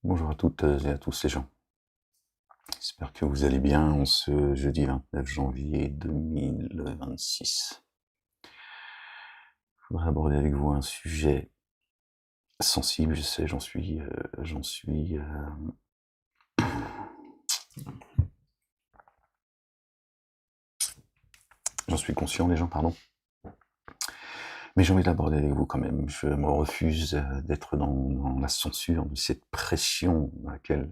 Bonjour à toutes et à tous les gens. J'espère que vous allez bien en ce jeudi 29 janvier 2026. Je voudrais aborder avec vous un sujet sensible, je sais, j'en suis conscient, les gens, pardon. Mais j'ai envie de l'aborder avec vous quand même. Je me refuse d'être dans la censure de cette pression dans laquelle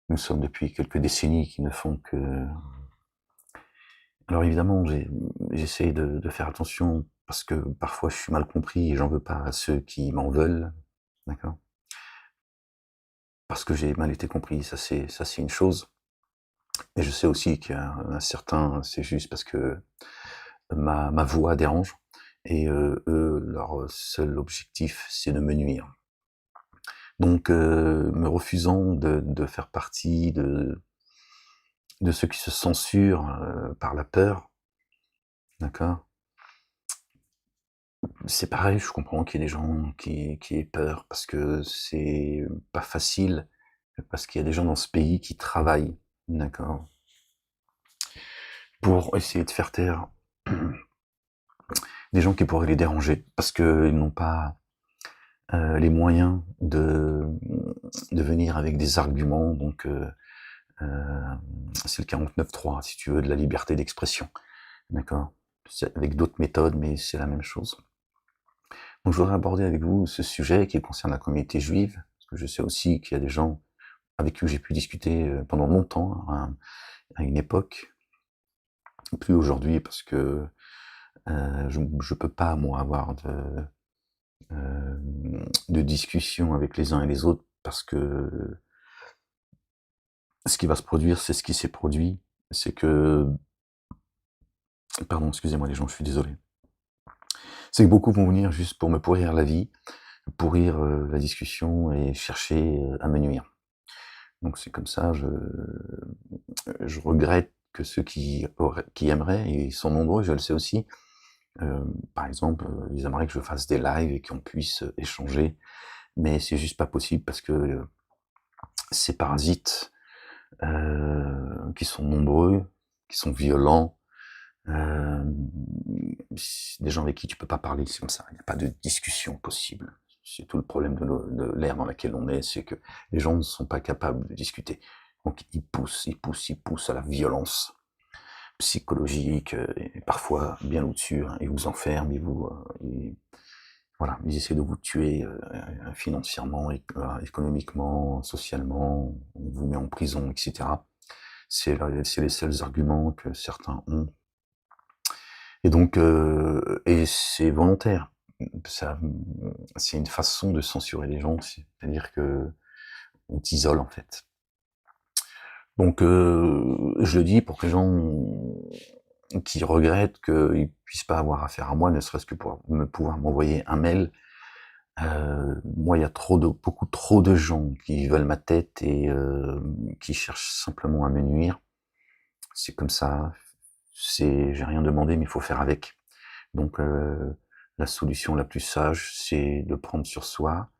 nous sommes depuis quelques décennies qui ne font que... Alors évidemment, j'essaie de faire attention parce que parfois je suis mal compris et j'en veux pas à ceux qui m'en veulent, d'accord? Parce que j'ai mal été compris, ça c'est une chose. Et je sais aussi qu'il y a un certain, c'est juste parce que ma voix dérange et eux, leur seul objectif, c'est de me nuire. Donc me refusant de faire partie de ceux qui se censurent, par la peur, d'accord? C'est pareil, je comprends qu'il y ait des gens qui aient peur parce que c'est pas facile, parce qu'il y a des gens dans ce pays qui travaillent, d'accord? Pour essayer de faire taire des gens qui pourraient les déranger parce qu'ils n'ont pas les moyens de venir avec des arguments. Donc, c'est le 49.3, si tu veux, de la liberté d'expression. D'accord? C'est avec d'autres méthodes, mais c'est la même chose. Donc, je voudrais aborder avec vous ce sujet qui concerne la communauté juive, parce que je sais aussi qu'il y a des gens avec qui j'ai pu discuter pendant longtemps, à une époque, plus aujourd'hui, parce que je peux pas, moi, avoir euh, de discussion avec les uns et les autres, parce que ce qui va se produire, c'est ce qui s'est produit. C'est que, pardon, excusez-moi les gens, je suis désolé. C'est que beaucoup vont venir juste pour me pourrir la vie, pourrir la discussion et chercher à me nuire. Donc c'est comme ça, je regrette que ceux qui aimeraient, et ils sont nombreux, je le sais aussi, par exemple, ils aimeraient que je fasse des lives et qu'on puisse échanger, mais c'est juste pas possible parce que ces parasites qui sont nombreux, qui sont violents, des gens avec qui tu peux pas parler, c'est comme ça, il n'y a pas de discussion possible. C'est tout le problème de l'ère dans laquelle on est, c'est que les gens ne sont pas capables de discuter. Donc ils poussent, ils poussent, ils poussent à la violence psychologique, et parfois bien au-dessus, hein. Ils vous enferment, voilà, ils essaient de vous tuer financièrement, économiquement, socialement, on vous met en prison, etc. C'est les seuls arguments que certains ont. Et donc, et c'est volontaire. Ça, c'est une façon de censurer les gens, c'est-à-dire que on t'isole en fait. Donc, je le dis pour que les gens qui regrettent qu'ils puissent pas avoir affaire à moi, ne serait-ce que pour pouvoir m'envoyer un mail. Moi, il y a beaucoup trop de gens qui veulent ma tête et qui cherchent simplement à me nuire. C'est comme ça. J'ai rien demandé, mais il faut faire avec. Donc, la solution la plus sage, c'est de prendre sur soi.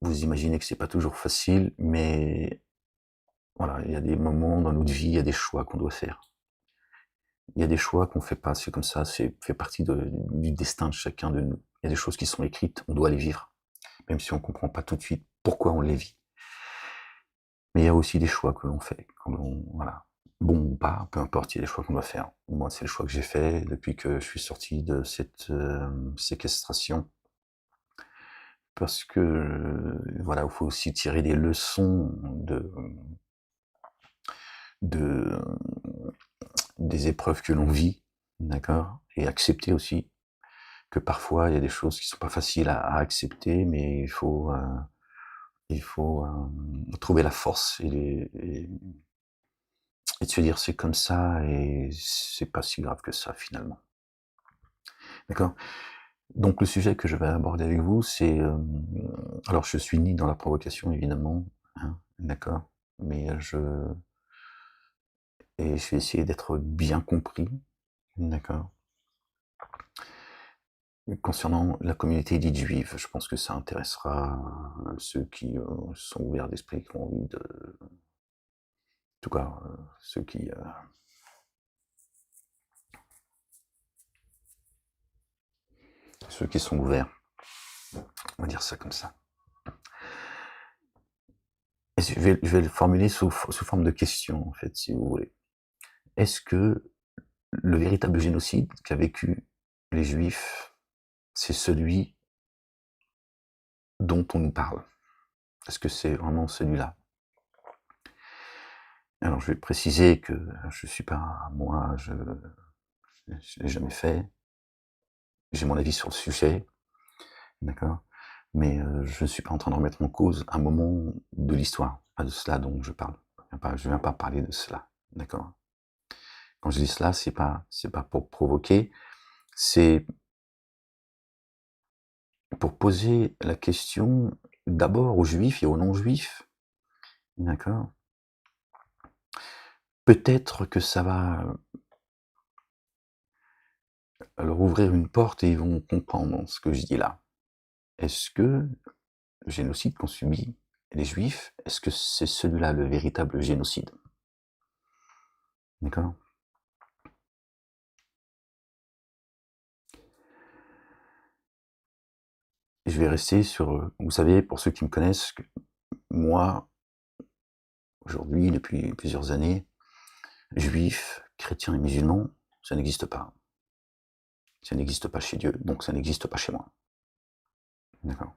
Vous imaginez que c'est pas toujours facile, mais voilà, il y a des moments dans notre vie, il y a des choix qu'on doit faire. Il y a des choix qu'on fait pas, c'est comme ça, c'est fait partie du destin de chacun de nous. Il y a des choses qui sont écrites, on doit les vivre, même si on comprend pas tout de suite pourquoi on les vit. Mais il y a aussi des choix que l'on fait, voilà, bon ou pas, peu importe, il y a des choix qu'on doit faire. Moi, c'est le choix que j'ai fait depuis que je suis sorti de cette séquestration, parce que voilà, il faut aussi tirer des leçons de des épreuves que l'on vit, d'accord, et accepter aussi que parfois il y a des choses qui sont pas faciles à accepter, mais il faut trouver la force et de se dire c'est comme ça et c'est pas si grave que ça finalement. D'accord? Donc le sujet que je vais aborder avec vous, c'est alors je suis ni dans la provocation évidemment, hein, d'accord, mais je vais essayer d'être bien compris, d'accord. concernant la communauté dite juive, je pense que ça intéressera ceux qui sont ouverts d'esprit, qui ont envie de... En tout cas, ceux qui sont ouverts, on va dire ça comme ça. Et je vais le formuler sous forme de question, en fait, si vous voulez. Est-ce que le véritable génocide qu'a vécu les Juifs, c'est celui dont on nous parle? Est-ce que c'est vraiment celui-là? Alors, je vais préciser que je suis pas, moi, je l'ai jamais fait. J'ai mon avis sur le sujet, d'accord? Mais je ne suis pas en train de remettre en cause un moment de l'histoire. Pas de cela dont je parle. Je viens pas parler de cela, d'accord? Quand je dis cela, c'est pas pour provoquer, c'est pour poser la question d'abord aux juifs et aux non-juifs, d'accord? Peut-être que ça va leur ouvrir une porte et ils vont comprendre ce que je dis là. Est-ce que le génocide qu'ont subi les juifs, est-ce que c'est celui-là le véritable génocide? D'accord? Et je vais rester sur, vous savez, pour ceux qui me connaissent, que moi, aujourd'hui, depuis plusieurs années, juifs, chrétiens et musulmans, ça n'existe pas. Ça n'existe pas chez Dieu, donc ça n'existe pas chez moi. D'accord?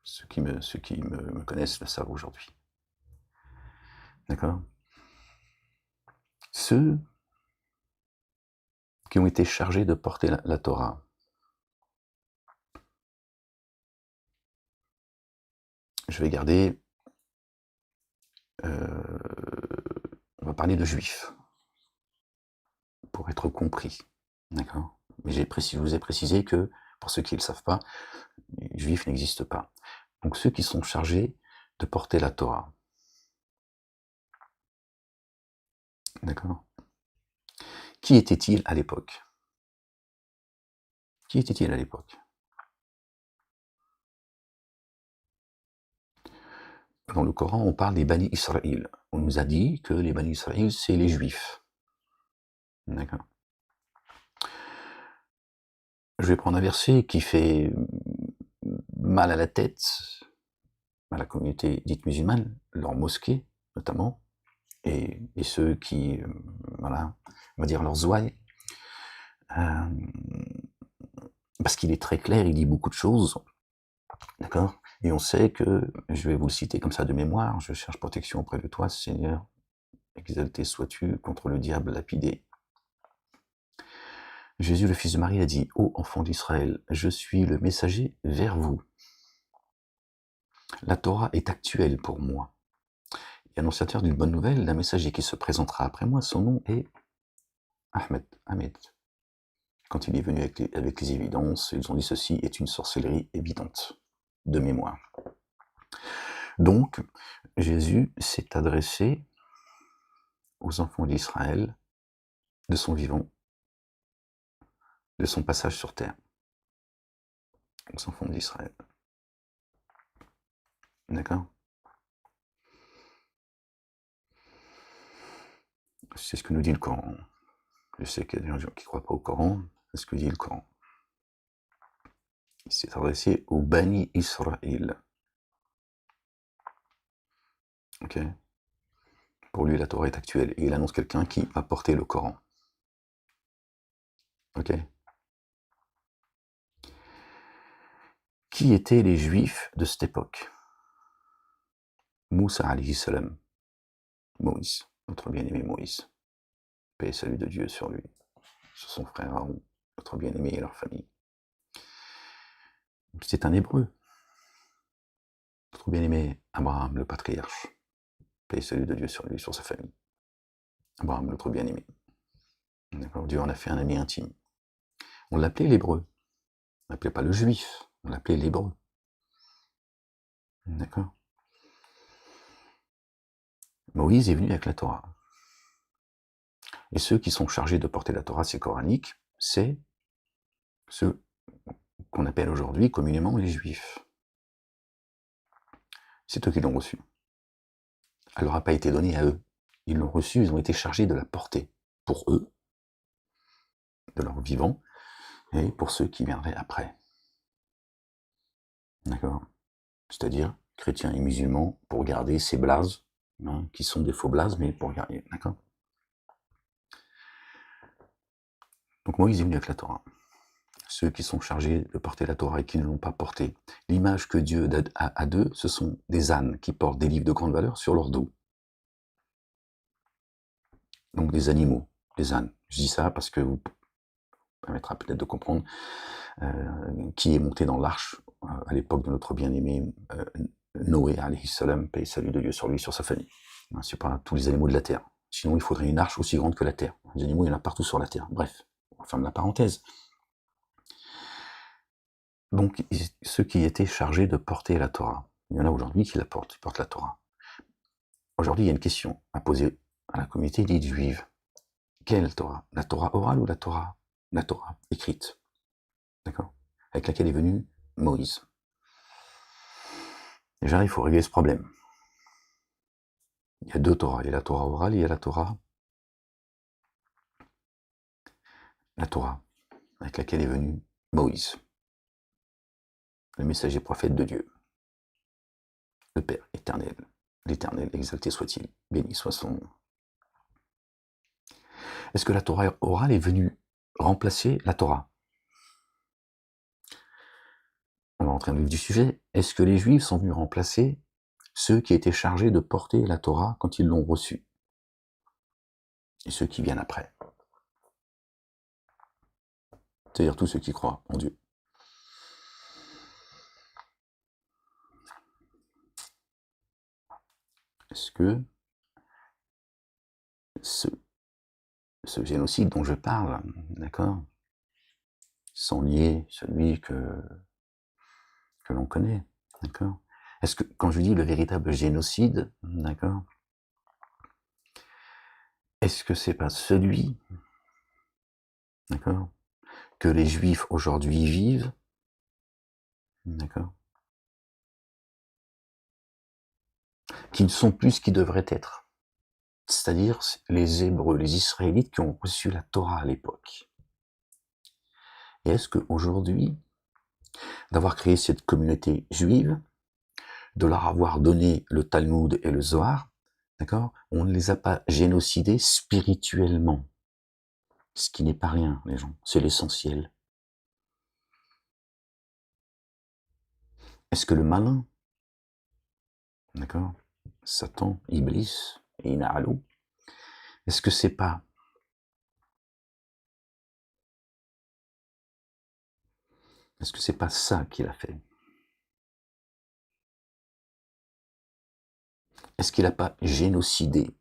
Ceux qui me connaissent le savent aujourd'hui. D'accord? Ceux qui ont été chargés de porter la Torah, je vais garder, on va parler de juifs, pour être compris. D'accord? Mais je vous ai précisé que, pour ceux qui ne le savent pas, les juifs n'existent pas. Donc ceux qui sont chargés de porter la Torah. D'accord? Qui était-il à l'époque? Qui était-il à l'époque? Dans le Coran, on parle des Bani Israël. On nous a dit que les Bani Israël, c'est les Juifs. D'accord? Je vais prendre un verset qui fait mal à la tête à la communauté dite musulmane, leurs mosquées notamment, et ceux qui, voilà, on va dire leurs ouailles, parce qu'il est très clair, il dit beaucoup de choses, d'accord? Et on sait que, je vais vous le citer comme ça de mémoire, je cherche protection auprès de toi, Seigneur, exalté sois-tu contre le diable lapidé. Jésus, le Fils de Marie, a dit: Ô enfants d'Israël, je suis le messager vers vous. La Torah est actuelle pour moi. Et annonciateur d'une bonne nouvelle, d'un messager qui se présentera après moi, son nom est Ahmed. Quand il est venu avec les évidences, ils ont dit ceci est une sorcellerie évidente, de mémoire. Donc, Jésus s'est adressé aux enfants d'Israël de son vivant, de son passage sur terre, aux enfants d'Israël. D'accord? C'est ce que nous dit le Coran. Je sais qu'il y a des gens qui ne croient pas au Coran, c'est ce que dit le Coran. Il s'est adressé aux Bani Israël. Ok? Pour lui, la Torah est actuelle. Et il annonce quelqu'un qui va porter le Coran. Ok? Qui étaient les Juifs de cette époque? Moussa alayhi salam. Moïse, notre bien-aimé Moïse. Paix et salut de Dieu sur lui, sur son frère Aaron, notre bien-aimé et leur famille. C'est un hébreu. Notre bien-aimé Abraham, le patriarche. Paix et salut de Dieu sur lui, sur sa famille. Abraham, notre bien-aimé. D'accord? Dieu en a fait un ami intime. On l'appelait l'hébreu. On l'appelait pas le juif, on l'appelait l'hébreu. D'accord? Moïse est venu avec la Torah. Et ceux qui sont chargés de porter la Torah, c'est coranique, c'est ceux qu'on appelle aujourd'hui communément les Juifs. C'est eux qui l'ont reçu. Elle leur a pas été donnée à eux. Ils l'ont reçue, ils ont été chargés de la porter pour eux, de leur vivant, et pour ceux qui viendraient après. D'accord? C'est-à-dire chrétiens et musulmans, pour garder ces blazes, hein, qui sont des faux blazes, mais pour garder, d'accord? Donc Moïse est venu avec la Torah. Ceux qui sont chargés de porter la Torah et qui ne l'ont pas portée. L'image que Dieu a d'eux, ce sont des ânes qui portent des livres de grande valeur sur leur dos. Donc des animaux, des ânes. Je dis ça parce que vous permettra peut-être de comprendre qui est monté dans l'arche à l'époque de notre bien-aimé Noé, alayhi salam, paix et salut de Dieu sur lui, sur sa famille. C'est pas tous les animaux de la terre. Sinon, il faudrait une arche aussi grande que la terre. Les animaux, il y en a partout sur la terre. Bref, on ferme la parenthèse. Donc, ceux qui étaient chargés de porter la Torah, il y en a aujourd'hui qui la portent, qui portent la Torah. Aujourd'hui, il y a une question à poser à la communauté dite juive. Quelle Torah? La Torah orale ou la Torah écrite? D'accord? Avec laquelle est venu Moïse. Déjà, il faut régler ce problème. Il y a deux Torahs. Il y a la Torah orale et il y a la Torah avec laquelle est venu Moïse, le messager prophète de Dieu, le Père éternel, l'Éternel, exalté soit-il, béni soit son nom. Est-ce que la Torah orale est venue remplacer la Torah? On va rentrer dans le vif du sujet. Est-ce que les Juifs sont venus remplacer ceux qui étaient chargés de porter la Torah quand ils l'ont reçue? Et ceux qui viennent après? C'est-à-dire tous ceux qui croient en Dieu. Est-ce que ce génocide dont je parle, d'accord, sans nier celui que l'on connaît, d'accord, est-ce que, quand je dis le véritable génocide, d'accord, est-ce que c'est pas celui, d'accord, que les Juifs aujourd'hui vivent, d'accord, qui ne sont plus ce qu'ils devraient être, c'est-à-dire les Hébreux, les Israélites qui ont reçu la Torah à l'époque. Et est-ce qu'aujourd'hui, d'avoir créé cette communauté juive, de leur avoir donné le Talmud et le Zohar, d'accord, on ne les a pas génocidés spirituellement. Ce qui n'est pas rien, les gens, c'est l'essentiel. Est-ce que le malin, d'accord, Satan, Iblis et Ina'alou, est-ce que c'est pas ça qu'il a fait? Est-ce qu'il n'a pas génocidé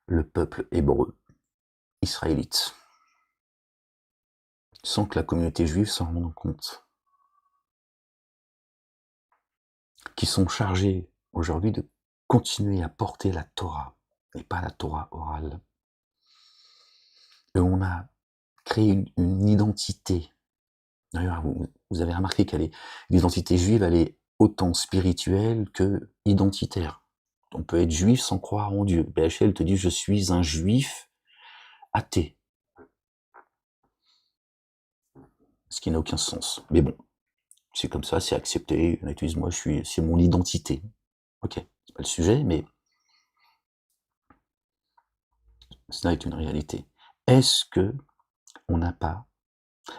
le peuple hébreu, israélite, sans que la communauté juive s'en rende compte? Qui sont chargés aujourd'hui de continuer à porter la Torah, et pas la Torah orale. Et on a créé une identité. D'ailleurs, vous avez remarqué l'identité juive, elle est autant spirituelle que identitaire. On peut être juif sans croire en Dieu. BHL te dit, je suis un juif athée. Ce qui n'a aucun sens. Mais bon, c'est comme ça, c'est accepté. On utilise, moi, c'est mon identité. Ok, c'est pas le sujet, mais cela est une réalité. Est-ce que on n'a pas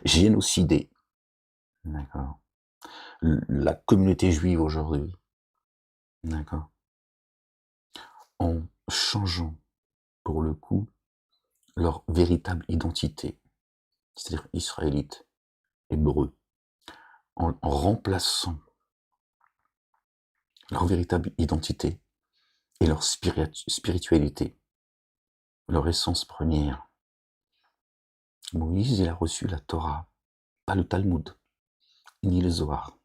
génocidé, d'accord, la communauté juive aujourd'hui, d'accord, en changeant, pour le coup, leur véritable identité, c'est-à-dire israélite, hébreu, en remplaçant leur véritable identité et leur spiritualité, leur essence première. Moïse, il a reçu la Torah, pas le Talmud, ni le Zohar.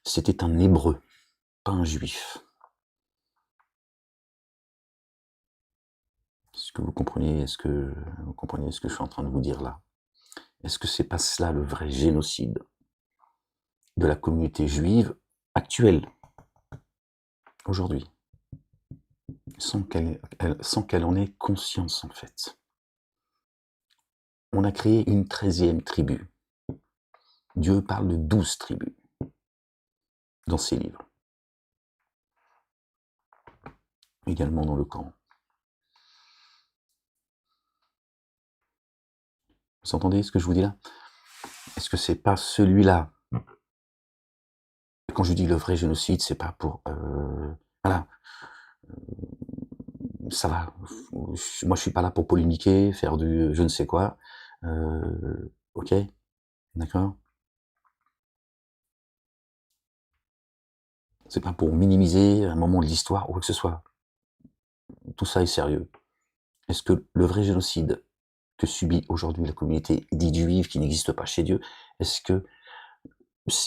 C'était un hébreu, pas un juif. Est-ce que vous comprenez, ce que je suis en train de vous dire là? Est-ce que c'est pas cela le vrai génocide de la communauté juive actuelle, aujourd'hui, sans qu'elle en ait conscience en fait? On a créé une 13e tribu. Dieu parle de 12 tribus dans ses livres, également dans le Coran. Vous entendez ce que je vous dis là? Est-ce que c'est pas celui-là? Quand je dis le vrai génocide, c'est pas pour voilà, ça va. Moi, je suis pas là pour polémiquer, faire du je ne sais quoi. Ok, d'accord. C'est pas pour minimiser un moment de l'histoire ou quoi que ce soit. Tout ça est sérieux. Est-ce que le vrai génocide que subit aujourd'hui la communauté dite juive qui n'existe pas chez Dieu, est-ce que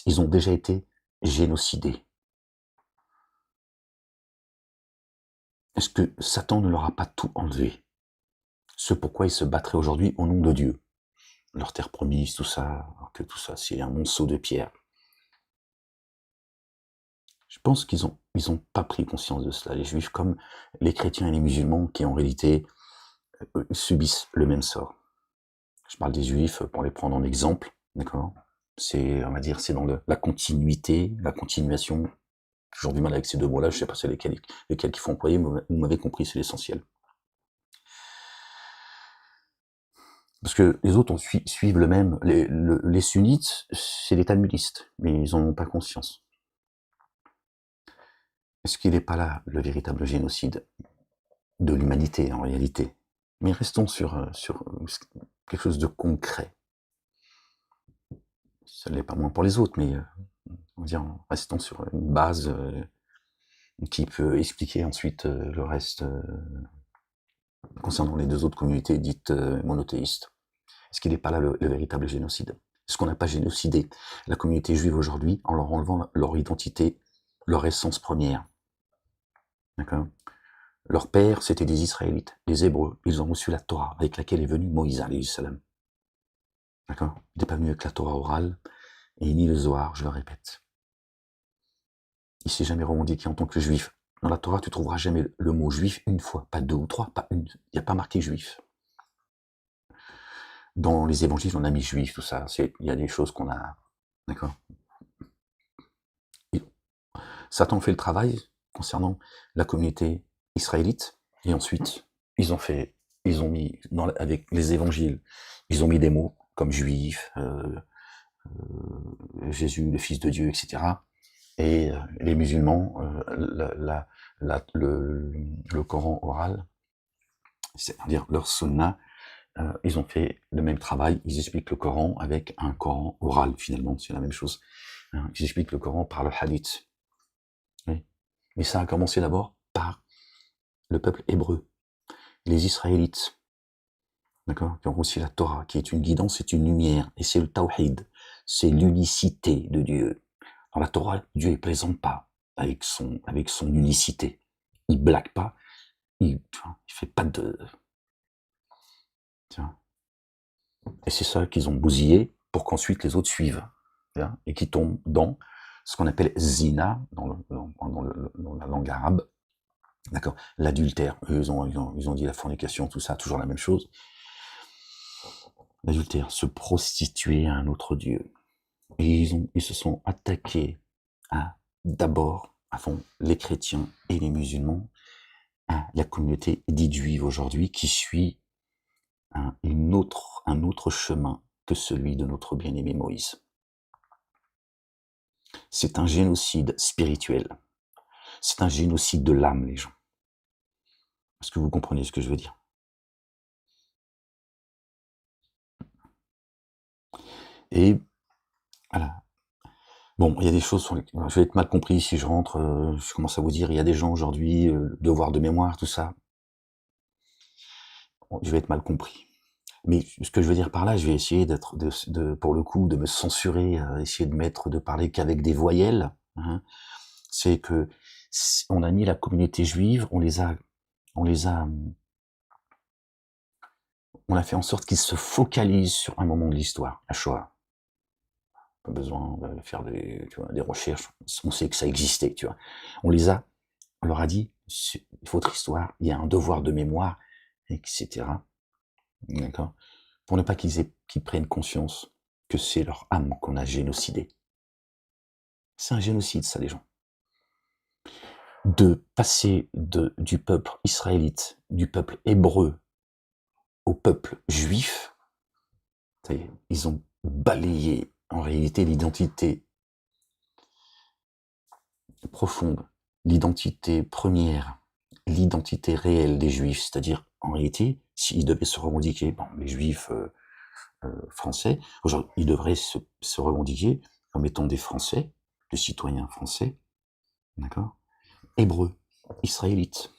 ils ont déjà été génocidés? Est-ce que Satan ne leur a pas tout enlevé? Ce pourquoi ils se battraient aujourd'hui au nom de Dieu. Leur terre promise, tout ça, alors que tout ça, c'est un monceau de pierre. Je pense qu'ils ont pas pris conscience de cela, les juifs, comme les chrétiens et les musulmans qui, en réalité, subissent le même sort. Je parle des juifs pour les prendre en exemple, d'accord? C'est, on va dire, c'est dans la continuité, la continuation. J'ai toujours du mal avec ces deux mots-là, je sais pas c'est lesquels qu'il faut employer, mais vous m'avez compris, c'est l'essentiel. Parce que les autres suivent le même. Les sunnites, c'est les talmudistes, mais ils n'en ont pas conscience. Est-ce qu'il n'est pas là le véritable génocide de l'humanité en réalité? Mais restons sur quelque chose de concret. Ça ne l'est pas moins pour les autres, mais on va dire, restons sur une base qui peut expliquer ensuite le reste concernant les deux autres communautés dites monothéistes. Est-ce qu'il n'est pas là le véritable génocide? Est-ce qu'on n'a pas génocidé la communauté juive aujourd'hui en leur enlevant leur identité, leur essence première? D'accord? Leur père, c'était des Israélites, des Hébreux. Ils ont reçu la Torah, avec laquelle est venu Moïse, alayhi salam. D'accord? Il n'est pas venu avec la Torah orale, et ni le Zohar, je le répète. Il s'est jamais revendiqué en tant que juif. Dans la Torah, tu trouveras jamais le mot juif une fois, pas deux ou trois, pas une. Il n'y a pas marqué juif. Dans les évangiles, on a mis juif, tout ça. Il y a des choses qu'on a. D'accord? Satan fait le travail concernant la communauté israélite, et ensuite, ils ont mis, avec les évangiles, ils ont mis des mots comme juif, Jésus, le Fils de Dieu, etc. Et les musulmans, le Coran oral, c'est-à-dire leur sunna, ils ont fait le même travail, ils expliquent le Coran avec un Coran oral, finalement, c'est la même chose. Ils expliquent le Coran par le hadith. Oui. Mais ça a commencé d'abord par le peuple hébreu, les Israélites, d'accord, qui ont reçu la Torah, qui est une guidance, c'est une lumière, et c'est le tawhid, c'est l'unicité de Dieu. Dans la Torah, Dieu ne plaisante pas avec son unicité. Il blague pas, il fait pas de... Tiens. Et c'est ça qu'ils ont bousillé pour qu'ensuite les autres suivent, et qui tombent dans ce qu'on appelle zina, dans la langue arabe, d'accord, l'adultère. Eux, ils ont dit la fornication, tout ça, toujours la même chose. L'adultère, se prostituer à un autre Dieu. Et ils se sont attaqués d'abord, à fond, les chrétiens et les musulmans, à la communauté dite juive aujourd'hui qui suit un autre chemin que celui de notre bien-aimé Moïse. C'est un génocide spirituel. C'est un génocide de l'âme, les gens. Est-ce que vous comprenez ce que je veux dire? Et voilà. Bon, il y a des choses sur lesquelles je vais être mal compris si je rentre, je commence à vous dire, il y a des gens aujourd'hui, devoir de mémoire, tout ça. Je vais être mal compris. Mais ce que je veux dire par là, je vais essayer pour le coup, de me censurer, essayer de parler qu'avec des voyelles, hein. C'est que on a mis la communauté juive, on les a on a fait en sorte qu'ils se focalisent sur un moment de l'histoire, la Shoah. Pas besoin de faire des recherches, on sait que ça existait, tu vois. On leur a dit, votre histoire, il y a un devoir de mémoire, etc. D'accord? Pour ne pas qu'ils prennent conscience que c'est leur âme qu'on a génocidée. C'est un génocide, ça, les gens. De passer du peuple israélite, du peuple hébreu, au peuple juif, ça y est, ils ont balayé en réalité l'identité profonde, l'identité première, l'identité réelle des juifs, c'est-à-dire en réalité, s'ils devaient se revendiquer, bon, les juifs français, aujourd'hui, ils devraient se revendiquer comme étant des Français, des citoyens français, d'accord, hébreux, israélites,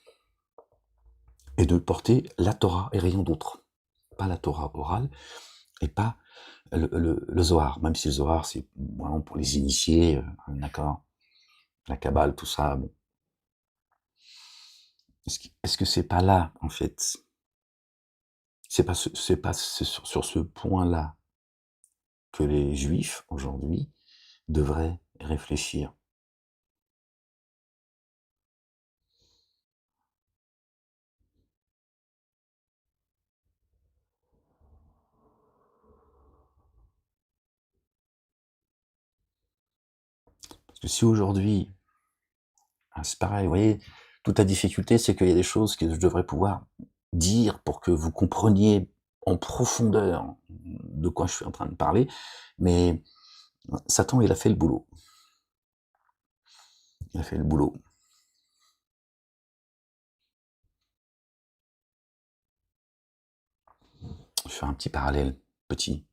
et de porter la Torah et rien d'autre, pas la Torah orale et pas le Zohar, même si le Zohar c'est vraiment pour les initiés, d'accord, la Kabbale, tout ça, bon. Est-ce que c'est pas là, en fait, c'est pas sur ce point-là que les Juifs, aujourd'hui, devraient réfléchir? Parce que si aujourd'hui, c'est pareil, vous voyez, toute la difficulté, c'est qu'il y a des choses que je devrais pouvoir dire pour que vous compreniez en profondeur de quoi je suis en train de parler, mais Satan, il a fait le boulot. Il a fait le boulot. Je fais un petit parallèle, petit.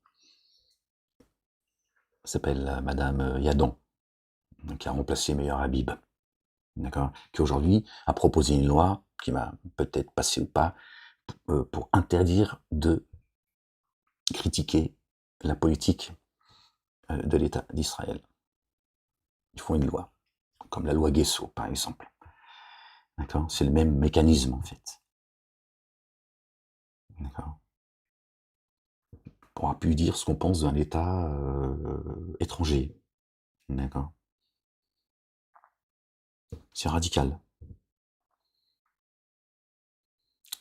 Elle s'appelle Madame Yadon, qui a remplacé Meilleur Habib, d'accord, qui aujourd'hui a proposé une loi qui va peut-être passer ou pas, pour interdire de critiquer la politique de l'État d'Israël. Ils font une loi, comme la loi Guesso, par exemple. D'accord? C'est le même mécanisme, en fait. D'accord? On pourra plus dire ce qu'on pense d'un État étranger. D'accord? C'est radical.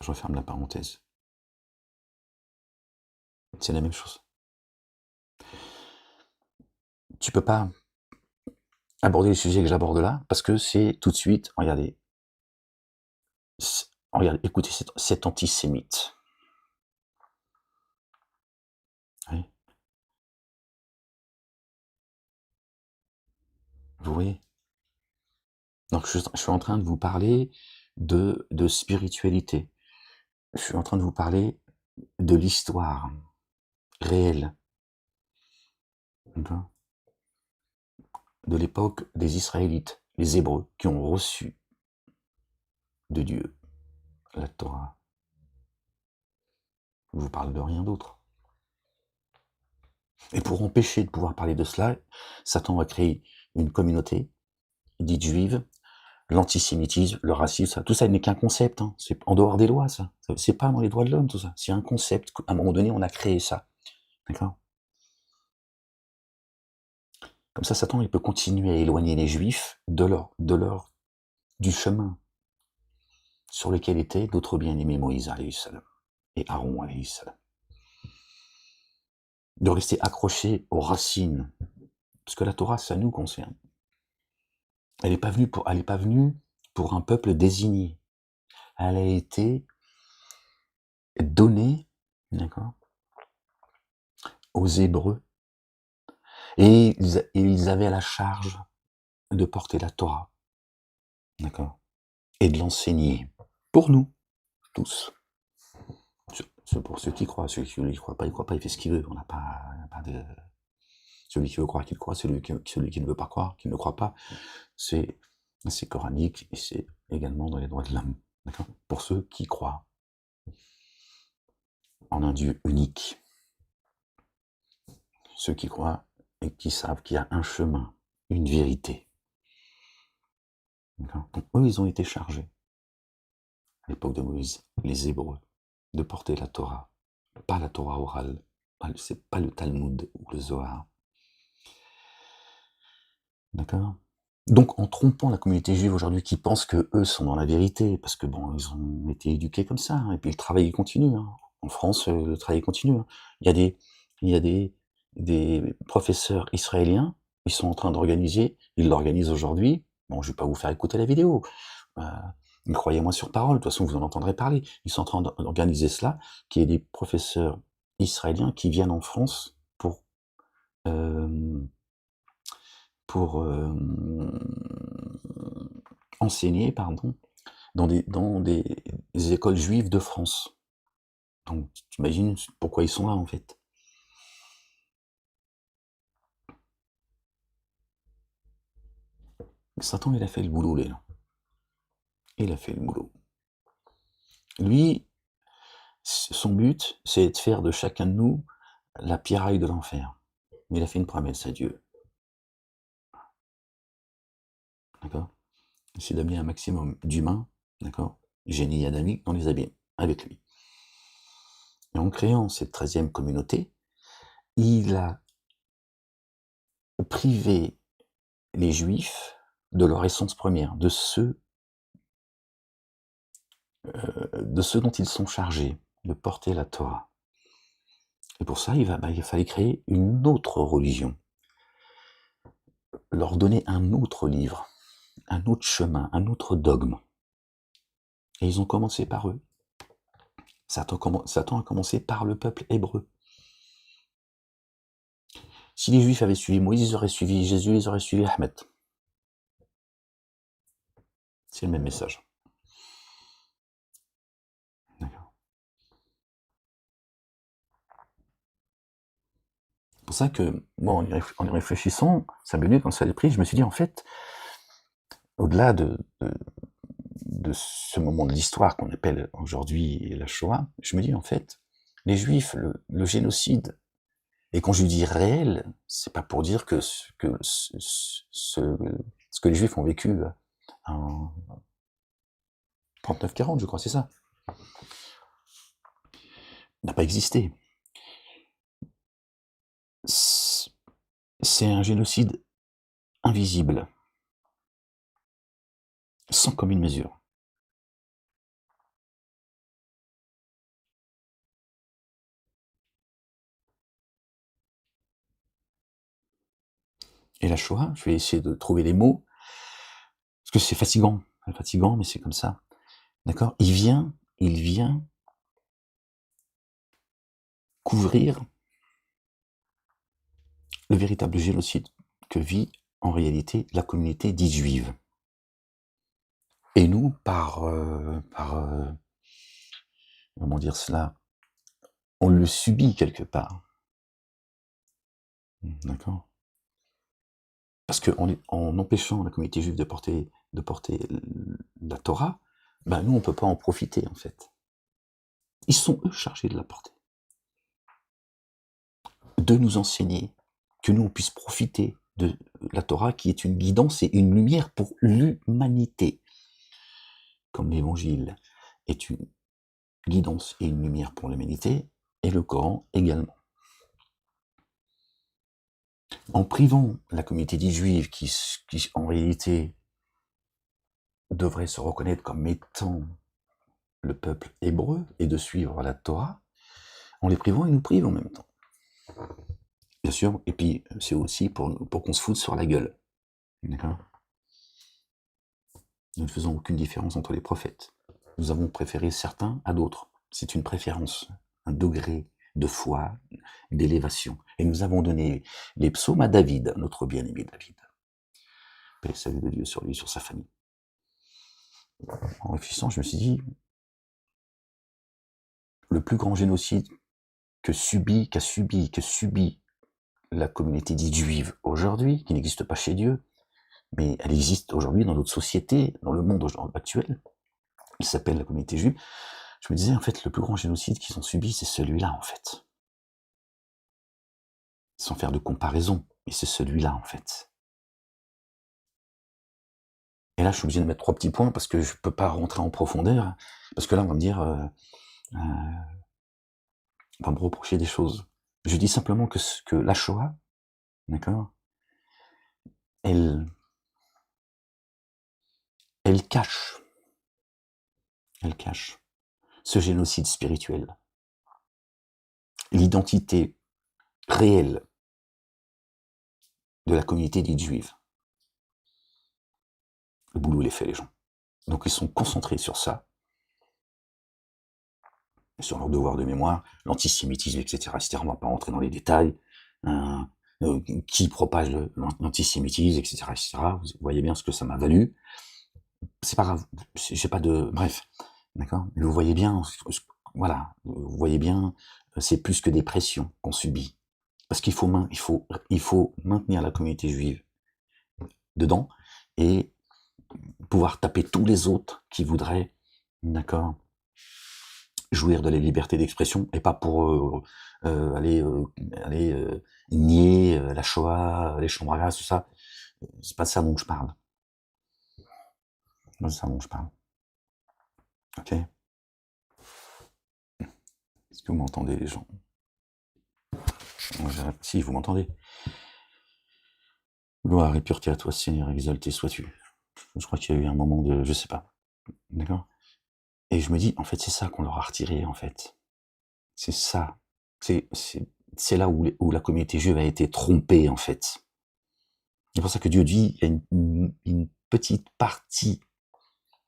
Je referme la parenthèse. C'est la même chose. Tu peux pas aborder les sujets que j'aborde là, parce que c'est tout de suite, regardez, écoutez cet antisémite. Oui. Vous voyez? Donc je suis en train de vous parler de spiritualité. Je suis en train de vous parler de l'histoire réelle, d'accord, de l'époque des Israélites, les Hébreux, qui ont reçu de Dieu la Torah. Je vous parle de rien d'autre. Et pour empêcher de pouvoir parler de cela, Satan a créé une communauté dite juive, l'antisémitisme, le racisme, tout ça n'est qu'un concept, hein. C'est en dehors des lois, ça. C'est pas dans les droits de l'homme, tout ça. C'est un concept, à un moment donné, on a créé ça. D'accord? Comme ça, Satan, il peut continuer à éloigner les Juifs du chemin sur lequel était d'autres bien-aimés, Moïse, alayhi salam, et Aaron, alayhi salam. De rester accroché aux racines, parce que la Torah, ça nous concerne. Elle n'est pas venue pour un peuple désigné. Elle a été donnée, d'accord, aux Hébreux, et ils avaient la charge de porter la Torah, d'accord, et de l'enseigner pour nous tous. C'est pour ceux qui croient. Celui qui ne croit pas, il fait ce qu'il veut. On n'a pas de... Celui qui veut croire, qu'il croit. Celui qui ne veut pas croire, qu'il ne croit pas. C'est coranique et c'est également dans les droits de l'homme. D'accord? Pour ceux qui croient en un Dieu unique. Ceux qui croient et qui savent qu'il y a un chemin, une vérité. D'accord? Donc eux, ils ont été chargés, à l'époque de Moïse, les Hébreux, de porter la Torah pas la Torah orale, c'est pas le Talmud ou le Zohar. D'accord? Donc, en trompant la communauté juive aujourd'hui qui pense que eux sont dans la vérité, parce que bon, ils ont été éduqués comme ça, hein, et puis le travail il continue. Hein. En France, le travail continue. Hein. Il y a des, il y a des professeurs israéliens, ils sont en train d'organiser, ils l'organisent aujourd'hui. Bon, je vais pas vous faire écouter la vidéo. Euh, Croyez-moi sur parole, de toute façon vous en entendrez parler. Ils sont en train d'organiser cela, qu'il y ait des professeurs israéliens qui viennent en France euh, pour enseigner, pardon, dans des écoles juives de France. Donc, tu imagines pourquoi ils sont là, en fait. Satan, il a fait le boulot, là. Il a fait le boulot. Lui, son but, c'est de faire de chacun de nous la pierraille de l'enfer. Mais il a fait une promesse à Dieu. D'accord? C'est d'amener un maximum d'humains, d'accord, génie adamique, dans les abîmes, avec lui. Et en créant cette 13e communauté, il a privé les Juifs de leur essence première, de ce dont ils sont chargés, de porter la Torah. Et pour ça, il fallait créer une autre religion, leur donner un autre livre, un autre chemin, un autre dogme. Et ils ont commencé par eux. Satan a commencé par le peuple hébreu. Si les Juifs avaient suivi Moïse, ils auraient suivi Jésus, ils auraient suivi Ahmed. C'est le même message. D'accord. C'est pour ça que, moi, en y réfléchissant, ça m'est venu quand ça a pris, je me suis dit, en fait, au-delà de ce moment de l'histoire qu'on appelle aujourd'hui la Shoah, je me dis, en fait, les Juifs, le génocide, et quand je dis réel, c'est pas pour dire que ce que les Juifs ont vécu en 39-40, je crois, c'est ça, n'a pas existé. C'est un génocide invisible, sans commune mesure. Et la Shoah, je vais essayer de trouver les mots, parce que c'est fatigant, mais c'est comme ça. D'accord? Il vient couvrir le véritable génocide que vit en réalité la communauté dite juive. Et nous, comment dire cela, on le subit quelque part. D'accord? Parce qu'en empêchant la communauté juive de porter la Torah, ben nous, on ne peut pas en profiter, en fait. Ils sont, eux, chargés de la porter. De nous enseigner, que nous, on puisse profiter de la Torah, qui est une guidance et une lumière pour l'humanité. Comme l'Évangile est une guidance et une lumière pour l'humanité, et le Coran également. En privant la communauté dite juive, qui en réalité devrait se reconnaître comme étant le peuple hébreu et de suivre la Torah, en les privant, ils nous privent en même temps. Bien sûr, et puis c'est aussi pour qu'on se foute sur la gueule. D'accord? Nous ne faisons aucune différence entre les prophètes. Nous avons préféré certains à d'autres. C'est une préférence, un degré de foi, d'élévation. Et nous avons donné les psaumes à David, notre bien-aimé David. Paix et salut de Dieu sur lui, sur sa famille. En réfléchissant, je me suis dit, le plus grand génocide que subit la communauté dite juive aujourd'hui, qui n'existe pas chez Dieu, mais elle existe aujourd'hui dans notre société, dans le monde actuel, il s'appelle la communauté juive, je me disais, en fait, le plus grand génocide qu'ils ont subi, c'est celui-là, en fait. Sans faire de comparaison, mais c'est celui-là, en fait. Et là, je suis obligé de mettre 3 petits points, parce que je peux pas rentrer en profondeur, parce que là, on va me dire, va me reprocher des choses. Je dis simplement que la Shoah, d'accord, elle, elle cache, elle cache ce génocide spirituel, l'identité réelle de la communauté dite juive. Le boulot, il est fait, les gens. Donc ils sont concentrés sur ça, sur leur devoir de mémoire, l'antisémitisme, etc., etc. On ne va pas rentrer dans les détails. Qui propage l'antisémitisme, etc., etc. Vous voyez bien ce que ça m'a valu. C'est pas grave, j'ai pas de... Bref, d'accord. Mais vous voyez bien, voilà, vous voyez bien, c'est plus que des pressions qu'on subit. Parce qu'il faut maintenir la communauté juive dedans et pouvoir taper tous les autres qui voudraient, d'accord, jouir de la liberté d'expression et pas pour aller nier la Shoah, les chambres à gaz, tout ça. C'est pas de ça dont je parle. C'est pas de ça dont je parle. Ok. Est-ce que vous m'entendez, les gens? Si, vous m'entendez. Gloire et pureté à toi, Seigneur, exalté sois-tu. Je crois qu'il y a eu un moment de... Je sais pas. D'accord. Et je me dis, en fait, c'est ça qu'on leur a retiré, en fait. C'est ça. C'est là où la communauté juive a été trompée, en fait. C'est pour ça que Dieu dit, il y a une petite partie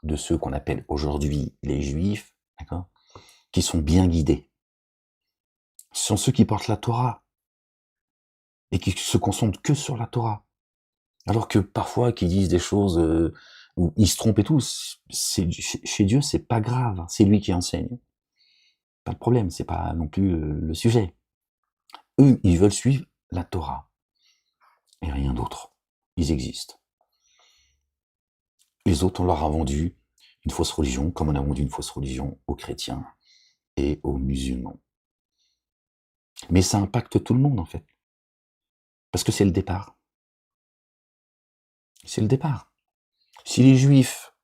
de ceux qu'on appelle aujourd'hui les Juifs, d'accord, qui sont bien guidés. Ce sont ceux qui portent la Torah et qui se concentrent que sur la Torah. Alors que parfois, qui disent des choses où ils se trompent et tout, chez Dieu, c'est pas grave, c'est lui qui enseigne. Pas de problème, c'est pas non plus le sujet. Eux, ils veulent suivre la Torah et rien d'autre. Ils existent. Les autres, on leur a vendu une fausse religion, comme on a vendu une fausse religion aux chrétiens et aux musulmans. Mais ça impacte tout le monde, en fait. Parce que c'est le départ. C'est le départ. Si les Juifs,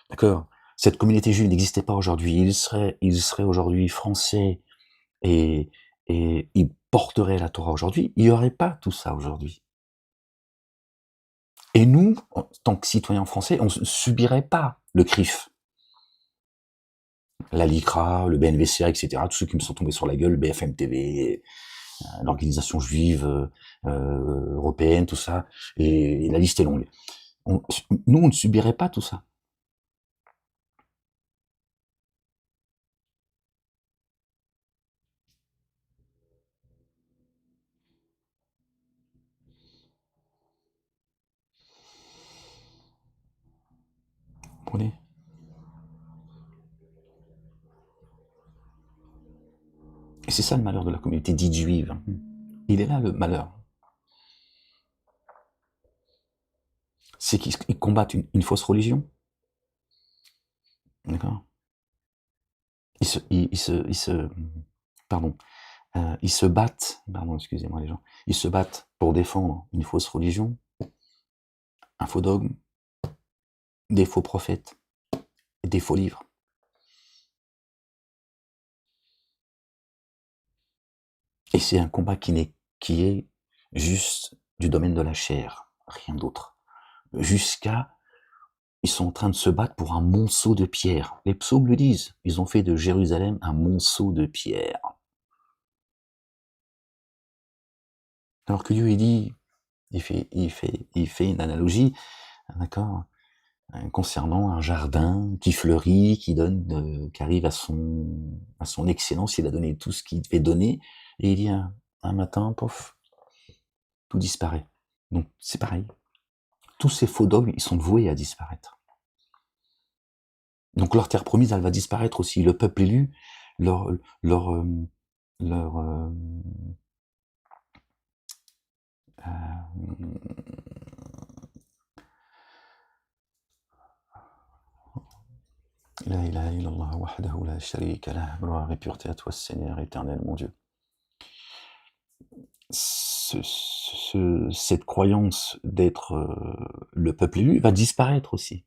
d'accord, cette communauté juive n'existait pas aujourd'hui, ils seraient aujourd'hui français et ils porteraient la Torah aujourd'hui, il n'y aurait pas tout ça aujourd'hui. Et nous, en tant que citoyens français, on ne subirait pas le CRIF, la LICRA, le BNVCA, etc., tous ceux qui me sont tombés sur la gueule, BFM TV, l'organisation juive européenne, tout ça, et la liste est longue. Nous, on ne subirait pas tout ça. Vous comprenez? Et c'est ça le malheur de la communauté dite juive. Il est là le malheur. C'est qu'ils combattent une fausse religion. D'accord? Pardon. Ils se battent, pardon, excusez-moi les gens, ils se battent pour défendre une fausse religion, un faux dogme, des faux prophètes, et des faux livres. Et c'est un combat qui est juste du domaine de la chair, rien d'autre. Ils sont en train de se battre pour un monceau de pierre. Les psaumes le disent, ils ont fait de Jérusalem un monceau de pierre. Alors que Dieu, il dit, il fait une analogie, d'accord, concernant un jardin qui fleurit, qui arrive à son excellence, il a donné tout ce qu'il devait donner, et il dit un matin, pof, tout disparaît. Donc c'est pareil. Tous ces faux dogmes, ils sont voués à disparaître. Donc leur terre promise, elle va disparaître aussi. Le peuple élu, leur La ilaha illallah wahdahu la sharika lah, gloire et pureté à toi, Seigneur éternel, mon Dieu. Cette croyance d'être le peuple élu va disparaître aussi.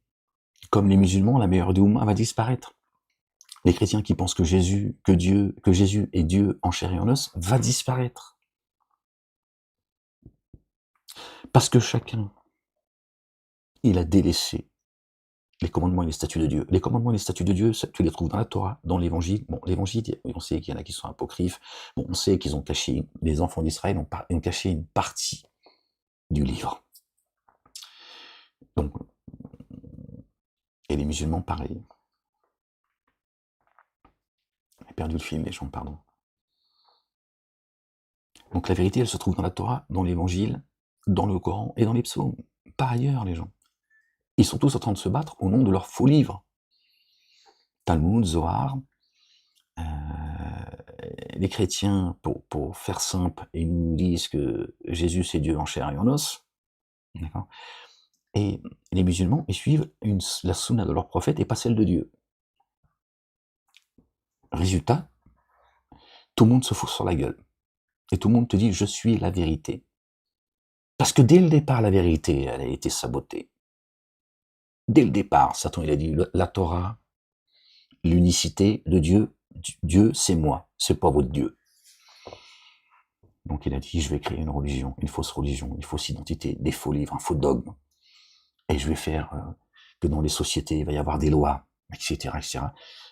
Comme les musulmans, la meilleure Douma va disparaître. Les chrétiens qui pensent que Jésus est Dieu en chair et en os va disparaître. Parce que chacun, il a délaissé les commandements et les statuts de Dieu. Les commandements et les statuts de Dieu, tu les trouves dans la Torah, dans l'Évangile. Bon, l'Évangile, on sait qu'il y en a qui sont apocryphes. Bon, on sait qu'ils ont caché, les enfants d'Israël ont caché une partie du livre. Donc, et les musulmans, pareil. J'ai perdu le fil, les gens, pardon. Donc la vérité, elle se trouve dans la Torah, dans l'Évangile, dans le Coran et dans les psaumes. Pas ailleurs, les gens. Ils sont tous en train de se battre au nom de leurs faux livres. Talmud, Zohar, les chrétiens, pour faire simple, ils nous disent que Jésus c'est Dieu en chair et en os. D'accord. Et les musulmans, ils suivent la sunna de leur prophète et pas celle de Dieu. Résultat, tout le monde se fout sur la gueule. Et tout le monde te dit, je suis la vérité. Parce que dès le départ, la vérité, elle a été sabotée. Dès le départ, Satan, il a dit, la Torah, l'unicité de Dieu, Dieu c'est moi, c'est pas votre Dieu. Donc il a dit, je vais créer une religion, une fausse identité, des faux livres, un faux dogme. Et je vais faire que dans les sociétés, il va y avoir des lois, etc., etc.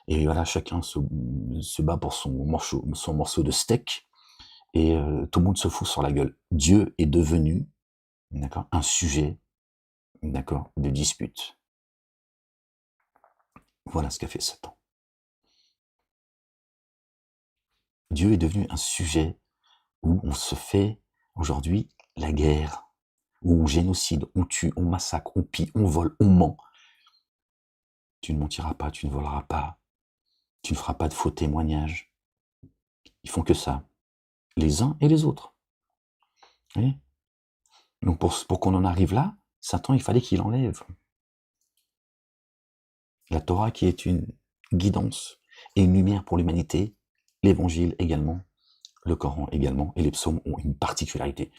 Et voilà, chacun se bat pour son morceau de steak, et tout le monde se fout sur la gueule. Dieu est devenu, d'accord, un sujet, d'accord, de dispute. Voilà ce qu'a fait Satan. Dieu est devenu un sujet où on se fait aujourd'hui la guerre, où on génocide, on tue, on massacre, on pille, on vole, on ment. Tu ne mentiras pas, tu ne voleras pas, tu ne feras pas de faux témoignages. Ils font que ça, les uns et les autres. Vous voyez ? Donc pour qu'on en arrive là, Satan, il fallait qu'il enlève la Torah qui est une guidance et une lumière pour l'humanité, l'Évangile également, le Coran également, et les psaumes ont une particularité.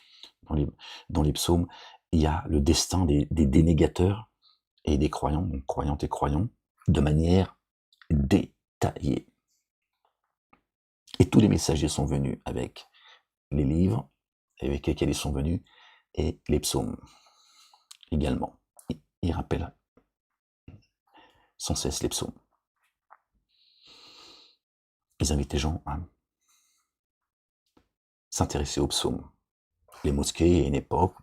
Dans les psaumes, il y a le destin des dénégateurs et des croyants, donc croyantes et croyants, de manière détaillée. Et tous les messagers sont venus avec les livres avec lesquels ils sont venus, et les psaumes également. Ils rappellent sans cesse les psaumes. Ils invitent les gens à s'intéresser aux psaumes. Les mosquées, à une époque,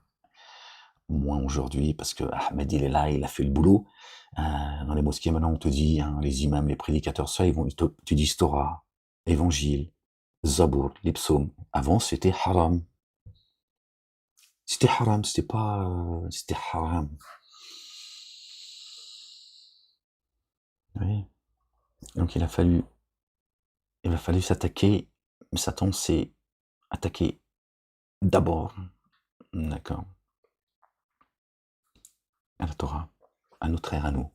moins aujourd'hui, parce que Ahmed il est là, il a fait le boulot. Dans les mosquées, maintenant, on te dit, les imams, les prédicateurs, ça, ils te disent Torah, Évangile, Zabour, les psaumes. Avant, c'était haram. C'était haram, c'était pas... c'était haram. Oui. Donc il a fallu s'attaquer, Satan s'est attaqué d'abord, d'accord, à la Torah, à notre ère à nous.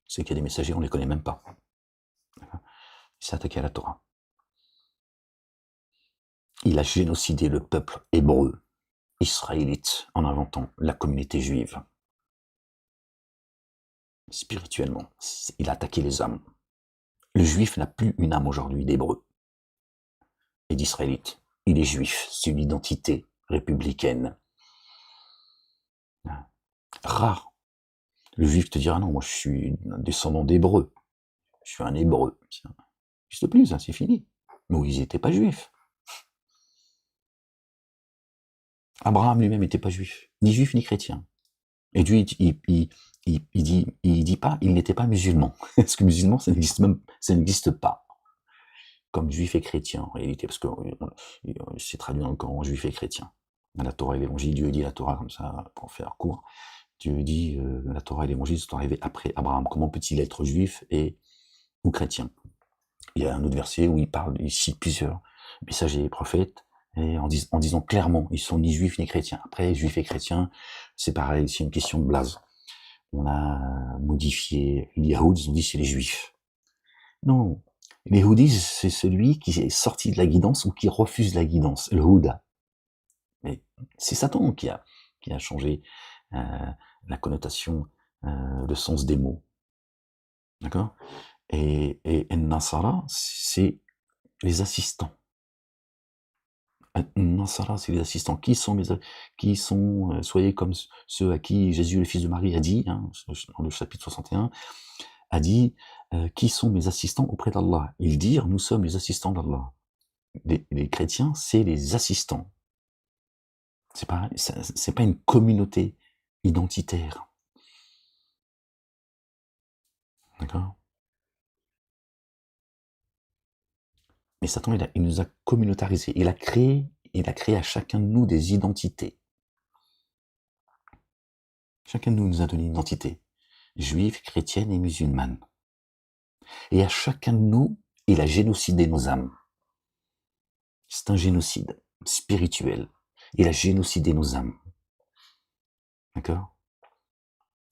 C'est qu'il y a des messagers, on ne les connaît même pas. Il s'est attaqué à la Torah. Il a génocidé le peuple hébreu, israélite, en inventant la communauté juive. Spirituellement, il a attaqué les âmes. Le juif n'a plus une âme aujourd'hui d'hébreu et d'israélite. Il est juif, c'est une identité républicaine. Rare. Le juif te dira non, moi je suis un descendant d'hébreu. Je suis un hébreu. Ça n'existe plus, ça, c'est fini. Moïse n'était pas juif. Abraham lui-même n'était pas juif, ni chrétien. Et Dieu, il dit pas, il n'était pas musulman. Parce que musulman, ça n'existe pas. Comme juif et chrétien, en réalité, parce que c'est traduit dans le Coran, juif et chrétien. Dans la Torah et l'Évangile, Dieu dit la Torah comme ça, pour faire court. Dieu dit, la Torah et l'Évangile sont arrivés après Abraham. Comment peut-il être juif ou chrétien? Il y a un autre verset où il cite plusieurs messagers et prophètes, et en disant clairement, ils sont ni juifs ni chrétiens. Après, juifs et chrétiens, c'est pareil, c'est une question de blase. On a modifié les Yahoud, ils ont dit c'est les juifs. Non, les Yahoudis, c'est celui qui est sorti de la guidance ou qui refuse la guidance, le Houda. Mais c'est Satan qui a changé la connotation, le sens des mots. D'accord? Et Nasara, c'est les assistants. Nasara, c'est les assistants. Qui sont, soyez comme ceux à qui Jésus, le fils de Marie, a dit, hein, dans le chapitre 61, a dit, qui sont mes assistants auprès d'Allah. Ils dirent, nous sommes les assistants d'Allah. Les chrétiens, c'est les assistants. C'est pas une communauté identitaire. D'accord? Mais Satan, il nous a communautarisés. Il a créé à chacun de nous des identités. Chacun de nous a donné une identité. Juive, chrétienne et musulmane. Et à chacun de nous, il a génocidé nos âmes. C'est un génocide spirituel. Il a génocidé nos âmes. D'accord?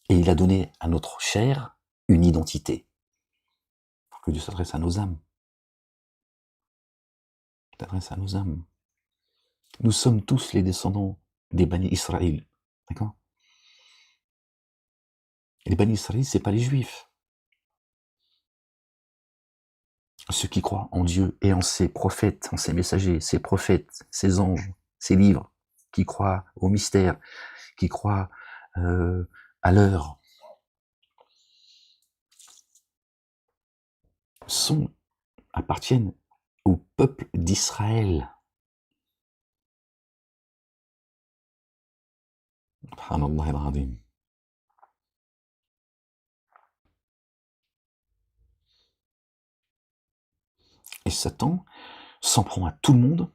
Et il a donné à notre chair une identité. Pour que Dieu s'adresse à nos âmes. Il s'adresse à nos âmes. Nous sommes tous les descendants des Bani Israël. D'accord? Et les Bani Israël, c'est pas les Juifs. Ceux qui croient en Dieu et en ses prophètes, en ses messagers, ses prophètes, ses anges, ses livres, qui croient au mystère, qui croient à l'heure, appartiennent au peuple d'Israël. Subhanallah al-Azim. Et Satan s'en prend à tout le monde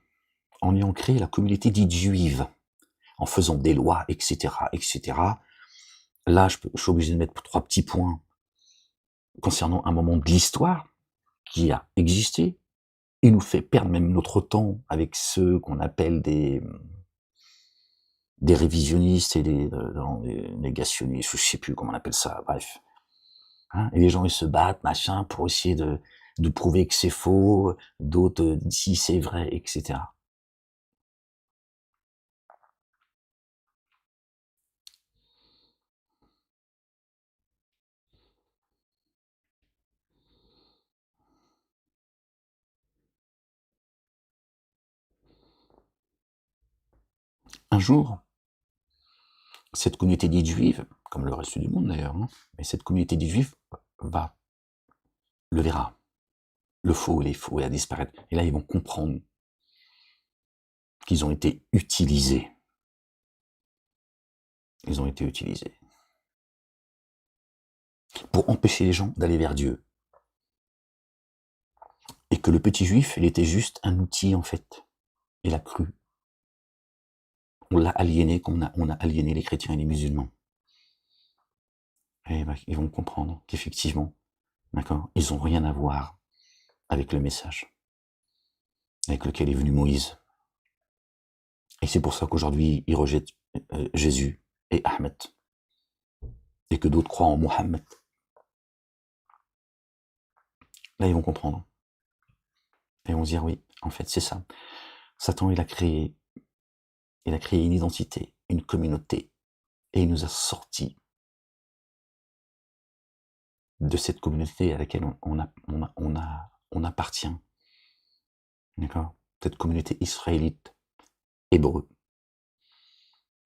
en ayant créé la communauté dite juive, en faisant des lois, etc., etc. Là, je suis obligé de mettre 3 petits points concernant un moment de l'histoire qui a existé. Il nous fait perdre même notre temps avec ceux qu'on appelle des révisionnistes et des négationnistes, je sais plus comment on appelle ça, bref. Hein, et les gens, ils se battent, machin, pour essayer de prouver que c'est faux, d'autres, si c'est vrai, etc. Un jour, cette communauté dite juive, comme le reste du monde d'ailleurs, hein, mais cette communauté dite juive le verra. Le faux, il est faux, il va disparaître. Et là, ils vont comprendre qu'ils ont été utilisés. Ils ont été utilisés pour empêcher les gens d'aller vers Dieu. Et que le petit juif, il était juste un outil en fait. Il a cru. On l'a aliéné comme on a aliéné les chrétiens et les musulmans. Et ben, ils vont comprendre qu'effectivement, d'accord, ils n'ont rien à voir avec le message avec lequel est venu Moïse. Et c'est pour ça qu'aujourd'hui, ils rejettent Jésus et Ahmed. Et que d'autres croient en Mohammed. Là, ils vont comprendre. Et ils vont se dire, oui, en fait, c'est ça. Satan, il a créé une identité, une communauté. Et il nous a sortis de cette communauté à laquelle on appartient. D'accord? Cette communauté israélite, hébreu.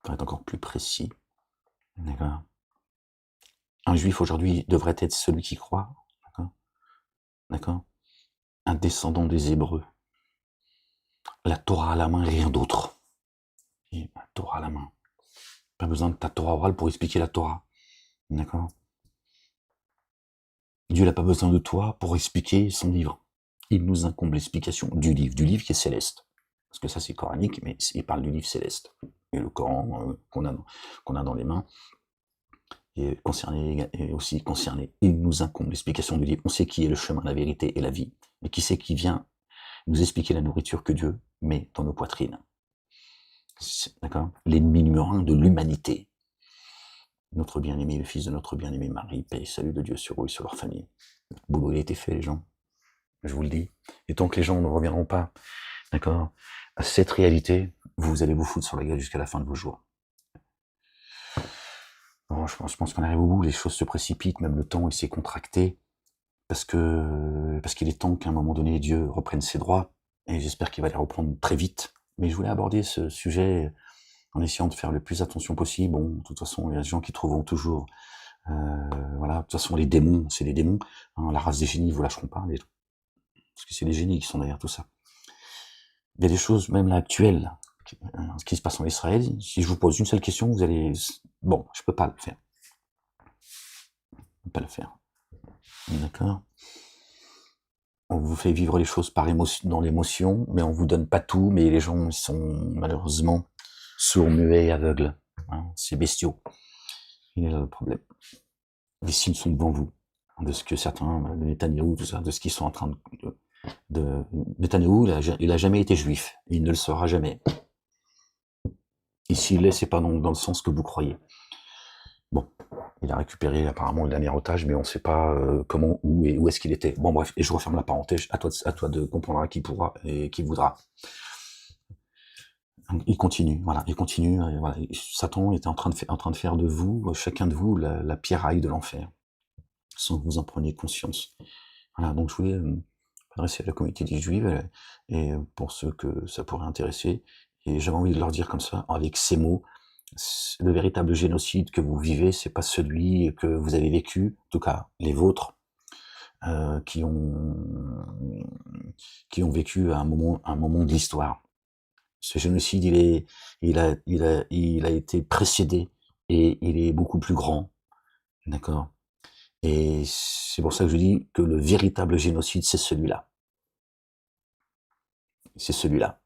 Pour être encore plus précis. D'accord? Un juif aujourd'hui devrait être celui qui croit. D'accord? D'accord? Un descendant des Hébreux. La Torah à la main, rien d'autre. La Torah à la main. Pas besoin de ta Torah orale pour expliquer la Torah. D'accord? Dieu n'a pas besoin de toi pour expliquer son livre. Il nous incombe l'explication du livre qui est céleste. Parce que ça c'est coranique, mais il parle du livre céleste. Et le Coran qu'on a dans les mains est aussi concerné. Il nous incombe l'explication du livre. On sait qui est le chemin, la vérité et la vie. Mais qui c'est qui vient nous expliquer la nourriture que Dieu met dans nos poitrines. D'accord? L'ennemi numéro 1 de l'humanité. Notre bien-aimé, le fils de notre bien-aimé Marie, paix et salut de Dieu sur eux et sur leur famille. Le boulot a été fait, les gens. Je vous le dis. Et tant que les gens ne reviendront pas, d'accord, à cette réalité, vous allez vous foutre sur la gueule jusqu'à la fin de vos jours. Bon, je pense qu'on arrive au bout, les choses se précipitent, même le temps il s'est contracté. parce qu'il est temps qu'à un moment donné, Dieu reprenne ses droits, et j'espère qu'il va les reprendre très vite. Mais je voulais aborder ce sujet en essayant de faire le plus attention possible. Bon, de toute façon, il y a des gens qui trouveront toujours, voilà, de toute façon, les démons, c'est les démons, hein, la race des génies, ils vous lâcheront pas, parce que c'est les génies qui sont derrière tout ça. Il y a des choses, même là, actuelles, ce qui se passe en Israël. Si je vous pose une seule question, vous allez... Bon, je peux pas le faire. Je peux pas le faire. D'accord? On vous fait vivre les choses dans l'émotion, mais on vous donne pas tout, mais les gens sont malheureusement sourds, muets et aveugles. Hein, c'est bestiaux. Il est là le problème. Les signes sont devant vous, de ce que certains, le Netanyahou, tout ça, de ce qu'ils sont en train de Netanyahou, il a jamais été juif, il ne le sera jamais. Et s'il l'est, c'est pas dans le sens que vous croyez. Bon, il a récupéré apparemment le dernier otage, mais on ne sait pas comment, où et où est-ce qu'il était. Bon bref, et je referme la parenthèse, à toi de comprendre qui pourra et qui voudra. Il continue, voilà, il continue. Voilà. Satan était en train de faire de vous, chacun de vous, la pierraille de l'enfer, sans que vous en preniez conscience. Voilà, donc je voulais m'adresser à la communauté des Juifs, et pour ceux que ça pourrait intéresser, et j'avais envie de leur dire comme ça, avec ces mots, le véritable génocide que vous vivez, c'est pas celui que vous avez vécu, en tout cas les vôtres, qui ont vécu à un moment de l'histoire. Ce génocide, il a été précédé, et il est beaucoup plus grand, d'accord. Et c'est pour ça que je dis que le véritable génocide, c'est celui-là. C'est celui-là,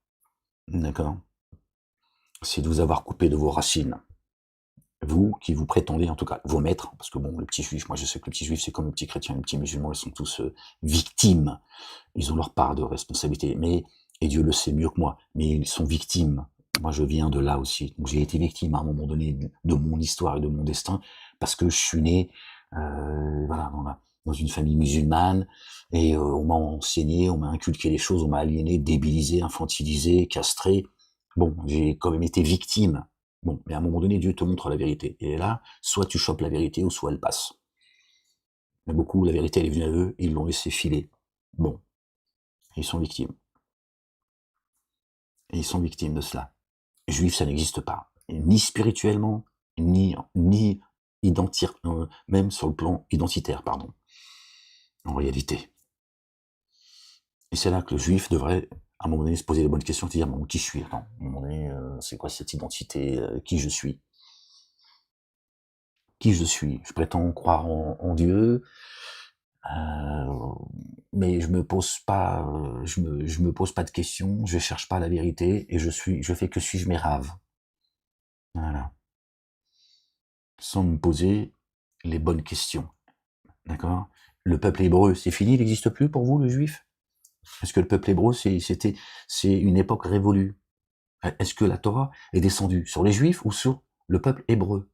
d'accord. C'est de vous avoir coupé de vos racines. Vous, qui vous prétendez, en tout cas, vos maîtres, parce que bon, le petit juif, moi je sais que le petit juif, c'est comme le petit chrétien, le petit musulman, ils sont tous victimes. Ils ont leur part de responsabilité, et Dieu le sait mieux que moi, mais ils sont victimes. Moi, je viens de là aussi. Donc, j'ai été victime à un moment donné de mon histoire et de mon destin, parce que je suis né, voilà, dans une famille musulmane, et on m'a enseigné, on m'a inculqué les choses, on m'a aliéné, débilisé, infantilisé, castré. Bon, j'ai quand même été victime. Bon, mais à un moment donné, Dieu te montre la vérité. Et là, soit tu chopes la vérité, ou soit elle passe. Mais beaucoup, la vérité, elle est venue à eux, ils l'ont laissé filer. Bon, ils sont victimes. Et ils sont victimes de cela. Juif, ça n'existe pas. Ni spirituellement, ni même sur le plan identitaire, pardon. En réalité. Et c'est là que le juif devrait, à un moment donné, se poser les bonnes questions, se dire, bon, qui je suis? Attends, à un moment donné, c'est quoi cette identité? Qui je suis? Qui je suis? Je prétends croire en Dieu, mais je me pose pas, je me pose pas de questions, je cherche pas la vérité, et je fais que suivre mes rêves. Voilà. Sans me poser les bonnes questions. D'accord? Le peuple hébreu, c'est fini, il n'existe plus pour vous, le juif? Est-ce que le peuple hébreu, c'est une époque révolue? Est-ce que la Torah est descendue sur les juifs ou sur le peuple hébreu?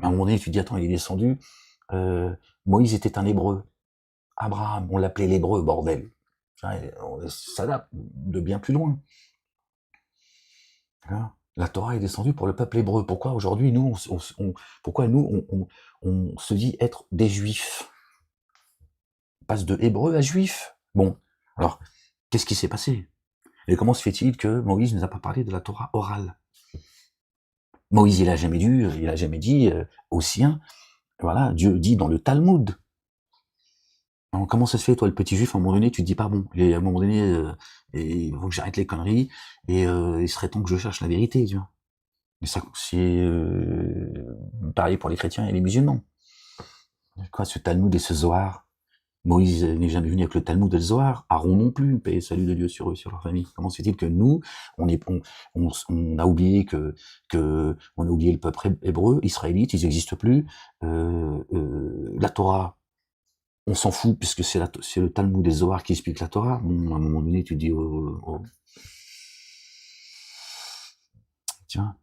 À un moment donné, tu te dis, attends, il est descendu, Moïse était un hébreu. Abraham, on l'appelait l'hébreu, bordel. Ça date de bien plus loin. Hein? La Torah est descendue pour le peuple hébreu. Pourquoi aujourd'hui, nous, on se dit être des juifs? On passe de hébreu à juif. Bon, alors, qu'est-ce qui s'est passé? Et comment se fait-il que Moïse ne nous a pas parlé de la Torah orale? Moïse, il a jamais dit aux siens, voilà, Dieu dit dans le Talmud. Alors, comment ça se fait, toi, le petit juif, à un moment donné, tu te dis pas bon, et à un moment donné, il faut que j'arrête les conneries, et il serait temps que je cherche la vérité, tu vois. Mais ça, c'est pareil pour les chrétiens et les musulmans. Quoi, ce Talmud et ce Zohar? Moïse n'est jamais venu avec le Talmud et le Zohar. Aaron non plus, paix et salut de Dieu sur eux, sur leur famille. Comment se fait-il que nous, on a oublié on a oublié le peuple hébreu, israélite, ils n'existent plus. La Torah, on s'en fout puisque c'est le Talmud des Zohar qui explique la Torah. Bon, à un moment donné, tu te dis, tiens,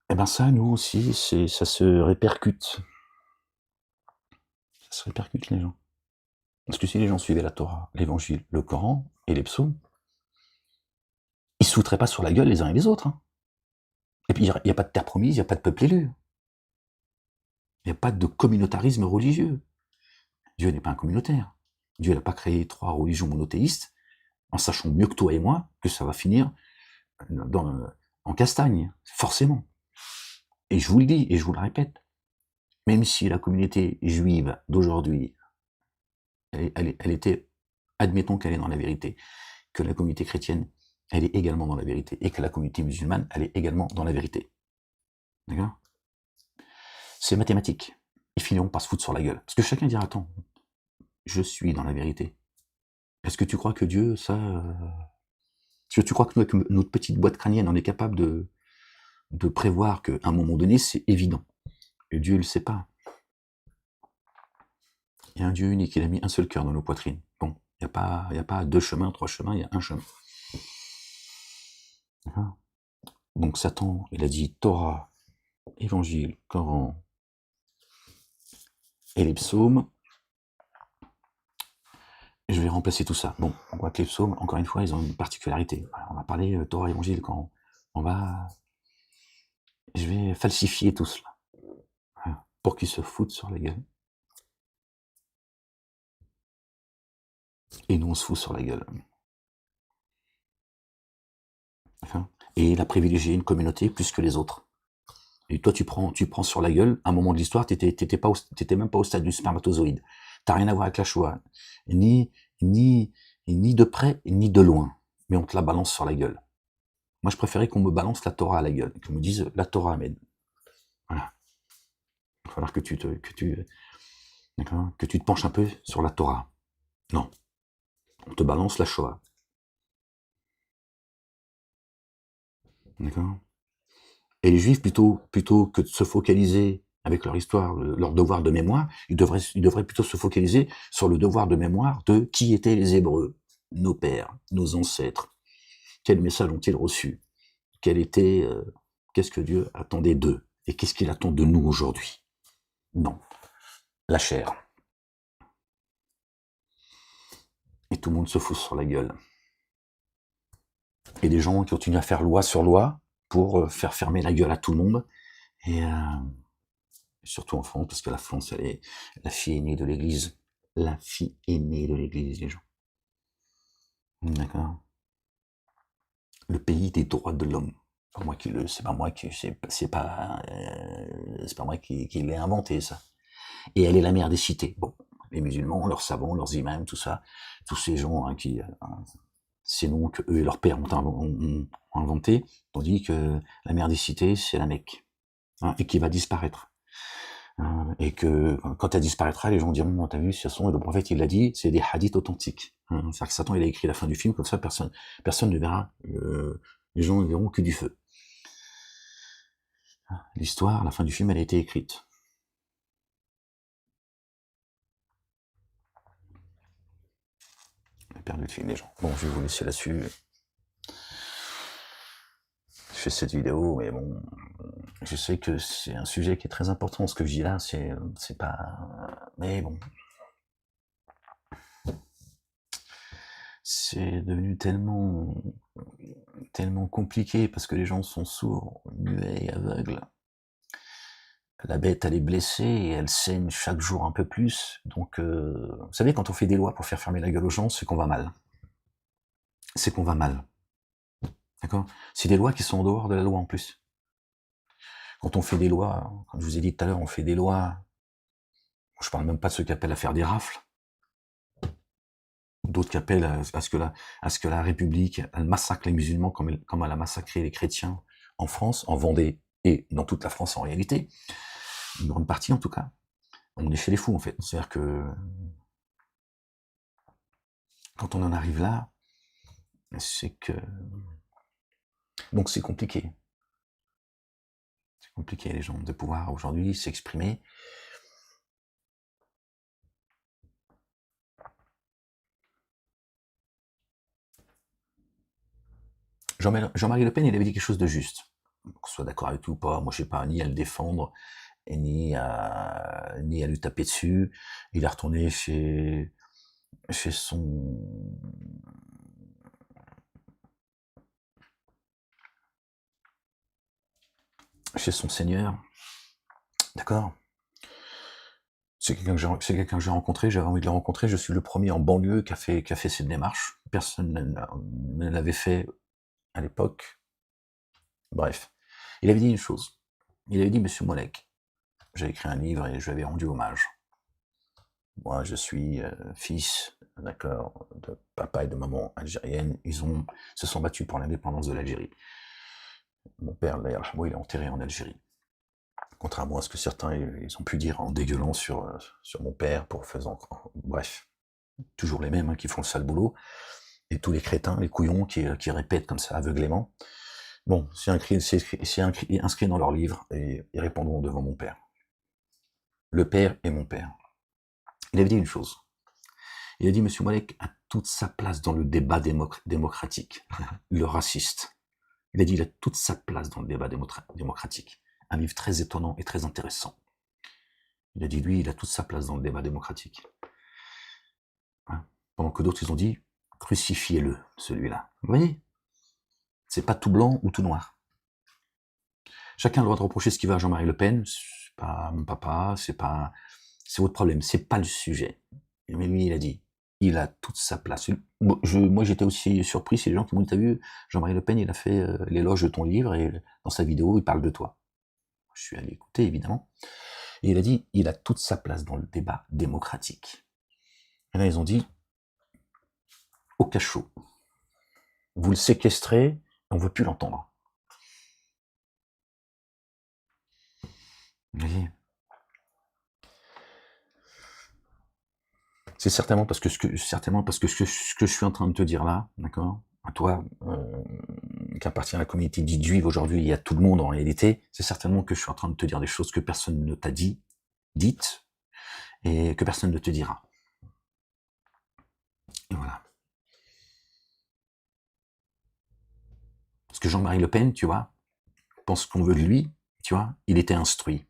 eh ben ça, nous aussi, ça se répercute. Ça se répercute, les gens. Parce que si les gens suivaient la Torah, l'Évangile, le Coran et les psaumes, ils se foutraient pas sur la gueule les uns et les autres. Hein. Et puis, il n'y a pas de terre promise, il n'y a pas de peuple élu. Il n'y a pas de communautarisme religieux. Dieu n'est pas un communautaire. Dieu n'a pas créé 3 religions monothéistes en sachant mieux que toi et moi que ça va finir en castagne, forcément. Et je vous le dis et je vous le répète, même si la communauté juive d'aujourd'hui, elle était, admettons qu'elle est dans la vérité, que la communauté chrétienne, elle est également dans la vérité, et que la communauté musulmane, elle est également dans la vérité. D'accord? C'est mathématique. Ils finiront par se foutre sur la gueule. Parce que chacun dira, attends, je suis dans la vérité. Est-ce que tu crois que Dieu, ça... Est-ce que tu crois que notre petite boîte crânienne, on est capable de prévoir qu'à un moment donné, c'est évident? Et Dieu ne le sait pas. Il y a un Dieu unique, il a mis un seul cœur dans nos poitrines. Bon, il n'y a pas 2 chemins, 3 chemins, il y a un chemin. Donc Satan, il a dit Torah, Évangile, Coran et les psaumes. Je vais remplacer tout ça. Bon, on voit que les psaumes, encore une fois, ils ont une particularité. On va parler Torah, Évangile, Coran. Je vais falsifier tout cela. Voilà, pour qu'ils se foutent sur la gueule. Et nous, on se fout sur la gueule. Et il a privilégié une communauté plus que les autres. Et toi, tu prends sur la gueule, à un moment de l'histoire, t'étais même pas au stade du spermatozoïde. T'as rien à voir avec la Shoah. Ni de près, ni de loin. Mais on te la balance sur la gueule. Moi, je préférais qu'on me balance la Torah à la gueule. Qu'on me dise, la Torah, amen. Voilà. Il va falloir que tu te penches un peu sur la Torah. Non. On te balance la Shoah. D'accord? Et les Juifs, plutôt que de se focaliser avec leur histoire, leur devoir de mémoire, ils devraient plutôt se focaliser sur le devoir de mémoire de qui étaient les Hébreux, nos pères, nos ancêtres. Quel message ont-ils reçu? Qu'est-ce que Dieu attendait d'eux? Et qu'est-ce qu'il attend de nous aujourd'hui? Non. La chair. Et tout le monde se fout sur la gueule. Et des gens qui continuent à faire loi sur loi pour faire fermer la gueule à tout le monde. Et surtout en France, parce que la France, elle est la fille aînée de l'Église. La fille aînée de l'Église, les gens. D'accord? Le pays des droits de l'homme. C'est pas moi qui l'ai inventé, ça. Et elle est la mère des cités. Bon, les musulmans, leurs savants, leurs imams, tout ça, tous ces gens qui, ces noms que eux et leurs pères ont inventés, ont dit que la mère des cités, c'est la Mecque, et qui va disparaître. Et que quand elle disparaîtra, les gens diront, t'as vu, ce sont, et le prophète il l'a dit, c'est des hadiths authentiques. C'est-à-dire que Satan il a écrit la fin du film, comme ça personne ne verra, les gens ne verront que du feu. L'histoire, la fin du film, elle a été écrite. J'ai perdu le fil, les gens. Bon, je vais vous laisser là-dessus. Je fais cette vidéo, mais bon, je sais que c'est un sujet qui est très important. Ce que je dis là, c'est pas... Mais bon. C'est devenu tellement compliqué parce que les gens sont sourds, muets et aveugles. La bête, elle est blessée et elle saigne chaque jour un peu plus. Donc, vous savez, quand on fait des lois pour faire fermer la gueule aux gens, c'est qu'on va mal. C'est qu'on va mal. D'accord? C'est des lois qui sont en dehors de la loi en plus. Quand on fait des lois, comme je vous ai dit tout à l'heure, on fait des lois, je parle même pas de ceux qui appellent à faire des rafles, d'autres qui appellent à ce que la République, elle massacre les musulmans comme elle a massacré les chrétiens en France, en Vendée et dans toute la France en réalité, une grande partie en tout cas. On est chez les fous en fait. C'est-à-dire que quand on en arrive là, c'est que... Donc c'est compliqué. C'est compliqué les gens de pouvoir aujourd'hui s'exprimer. Jean-Marie Le Pen, il avait dit quelque chose de juste. Qu'on soit d'accord avec lui ou pas, moi je sais pas, ni à le défendre, et ni à lui taper dessus. Il est retourné chez son Seigneur, d'accord? C'est quelqu'un que j'ai rencontré, j'avais envie de le rencontrer, je suis le premier en banlieue qui a fait cette démarche. Personne ne l'avait fait à l'époque. Bref. Il avait dit une chose. Il avait dit, Monsieur Molek, j'ai écrit un livre et je lui avais rendu hommage. Moi, je suis fils, d'accord, de papa et de maman algérienne. Ils se sont battus pour l'indépendance de l'Algérie. Mon père, Allah yarhamou, il est enterré en Algérie. Contrairement à ce que certains ils ont pu dire en dégueulant sur mon père, pour faisant... Bref, toujours les mêmes qui font le sale boulot, et tous les crétins, les couillons qui répètent comme ça aveuglément. Bon, c'est inscrit dans leur livre, et ils répondront devant mon père. Le père et mon père. Il avait dit une chose. Il a dit, Monsieur Molek a toute sa place dans le débat démocratique, le raciste. Il a dit, il a toute sa place dans le débat démocratique. Un livre très étonnant et très intéressant. Il a dit, lui, il a toute sa place dans le débat démocratique. Hein? Pendant que d'autres, ils ont dit, crucifiez-le, celui-là. Vous voyez? C'est pas tout blanc ou tout noir. Chacun a le droit de reprocher ce qu'il veut à Jean-Marie Le Pen. C'est pas mon papa, c'est votre problème, c'est pas le sujet. Mais lui, il a dit, il a toute sa place. Moi, j'étais aussi surpris, c'est les gens qui m'ont dit, t'as vu, Jean-Marie Le Pen, il a fait l'éloge de ton livre, et dans sa vidéo, il parle de toi. Je suis allé écouter, évidemment. Et il a dit, il a toute sa place dans le débat démocratique. Et là, ils ont dit, au cachot, vous le séquestrez, on ne veut plus l'entendre. Vous voyez ? C'est certainement parce que ce que je suis en train de te dire là, d'accord, à toi, qui appartient à la communauté dite juive aujourd'hui, il y a tout le monde en réalité, c'est certainement que je suis en train de te dire des choses que personne ne t'a dites, et que personne ne te dira. Et voilà. Parce que Jean-Marie Le Pen, tu vois, pense qu'on veut de lui, tu vois, il était instruit.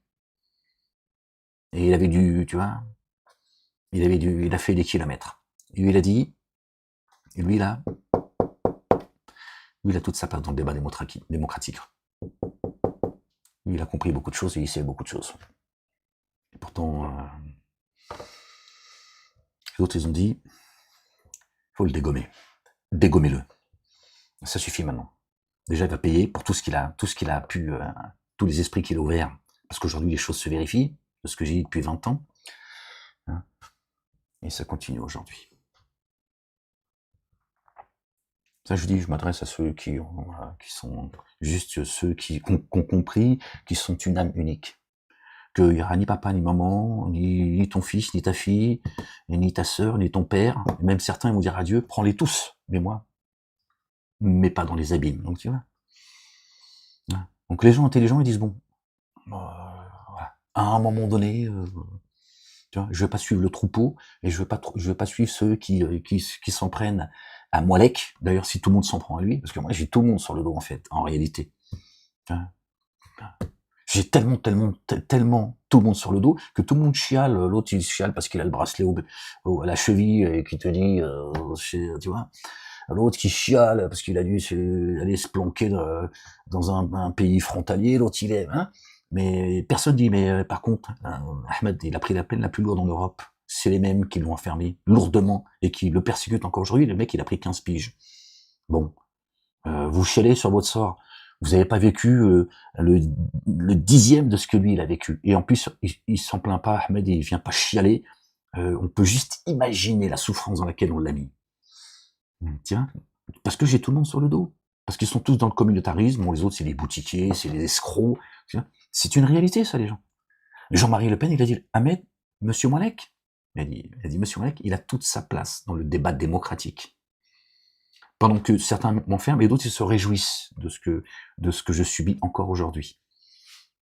Et il avait tu vois, il a fait des kilomètres. Et lui, il a dit, et lui, là, lui, il a toute sa place dans le débat démocratique. Lui, il a compris beaucoup de choses et il sait beaucoup de choses. Et pourtant, les autres, ils ont dit, il faut le dégommer. Dégommez-le. Ça suffit maintenant. Déjà, il va payer pour tout ce qu'il a pu, tous les esprits qu'il a ouverts. Parce qu'aujourd'hui, les choses se vérifient, de ce que j'ai dit depuis 20 ans. Hein, et ça continue aujourd'hui. Ça, je dis, je m'adresse à ceux qui sont juste ceux qui ont compris, qui sont une âme unique. Qu'il n'y aura ni papa, ni maman, ni ton fils, ni ta fille, ni ta sœur, ni ton père. Même certains vont dire à Dieu, prends-les tous, mais moi, mais pas dans les abîmes. Donc, tu vois. Donc, les gens intelligents, ils disent, bon, voilà. À un moment donné, tu vois, je vais pas suivre le troupeau, et je vais pas suivre ceux qui s'en prennent à Molek. D'ailleurs, si tout le monde s'en prend à lui, parce que moi, j'ai tout le monde sur le dos, en fait, en réalité. J'ai tellement tout le monde sur le dos, que tout le monde chiale. L'autre, il chiale parce qu'il a le bracelet à la cheville, et qui te dit, tu vois. L'autre qui chiale parce qu'il a dû aller se planquer dans un pays frontalier. L'autre, il est... Hein, mais personne dit, mais par contre, Ahmed, il a pris la peine la plus lourde en Europe. C'est les mêmes qui l'ont enfermé lourdement et qui le persécutent encore aujourd'hui. Le mec, il a pris 15 piges. Bon, vous chialez sur votre sort. Vous n'avez pas vécu le dixième de ce que lui, il a vécu. Et en plus, il s'en plaint pas, Ahmed, il vient pas chialer. On peut juste imaginer la souffrance dans laquelle on l'a mis. Tiens, parce que j'ai tout le monde sur le dos. Parce qu'ils sont tous dans le communautarisme. Bon, les autres, c'est les boutiquiers, c'est les escrocs. C'est une réalité, ça, les gens. Jean-Marie Le Pen, il a dit, Ahmed, Monsieur Molek, il a dit, Monsieur Molek, il a toute sa place dans le débat démocratique. Pendant que certains m'enferment et d'autres, ils se réjouissent de ce que je subis encore aujourd'hui.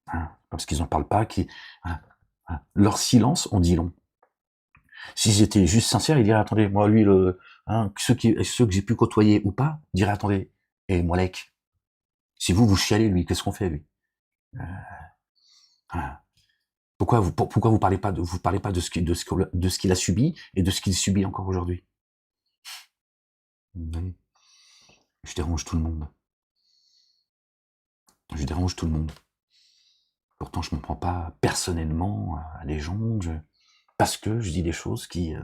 Hein, parce qu'ils n'en parlent pas, leur silence en dit long. S'ils étaient juste sincères, ils diraient, attendez, moi, lui, ceux que j'ai pu côtoyer ou pas, diraient, attendez, et Molek, si vous chialez, lui, qu'est-ce qu'on fait, lui? Pourquoi vous parlez pas de ce qu'il a subi et de ce qu'il subit encore aujourd'hui? Je dérange tout le monde. Je dérange tout le monde. Pourtant, je ne m'en prends pas personnellement à les gens. parce que je dis des choses qui...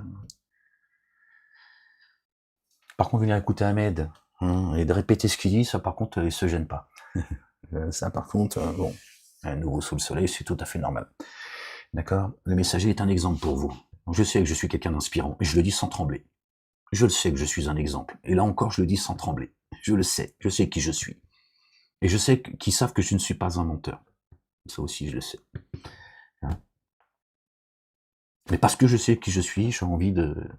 Par contre, venir écouter Ahmed et de répéter ce qu'il dit, ça par contre, il se gêne pas. Ça par contre, bon, un nouveau sous le soleil, c'est tout à fait normal. D'accord? Le messager est un exemple pour vous. Je sais que je suis quelqu'un d'inspirant, et je le dis sans trembler. Je le sais que je suis un exemple. Et là encore, je le dis sans trembler. Je le sais. Je sais qui je suis. Et je sais qu'ils savent que je ne suis pas un menteur. Ça aussi, je le sais. Hein. Mais parce que je sais qui je suis, j'ai envie de,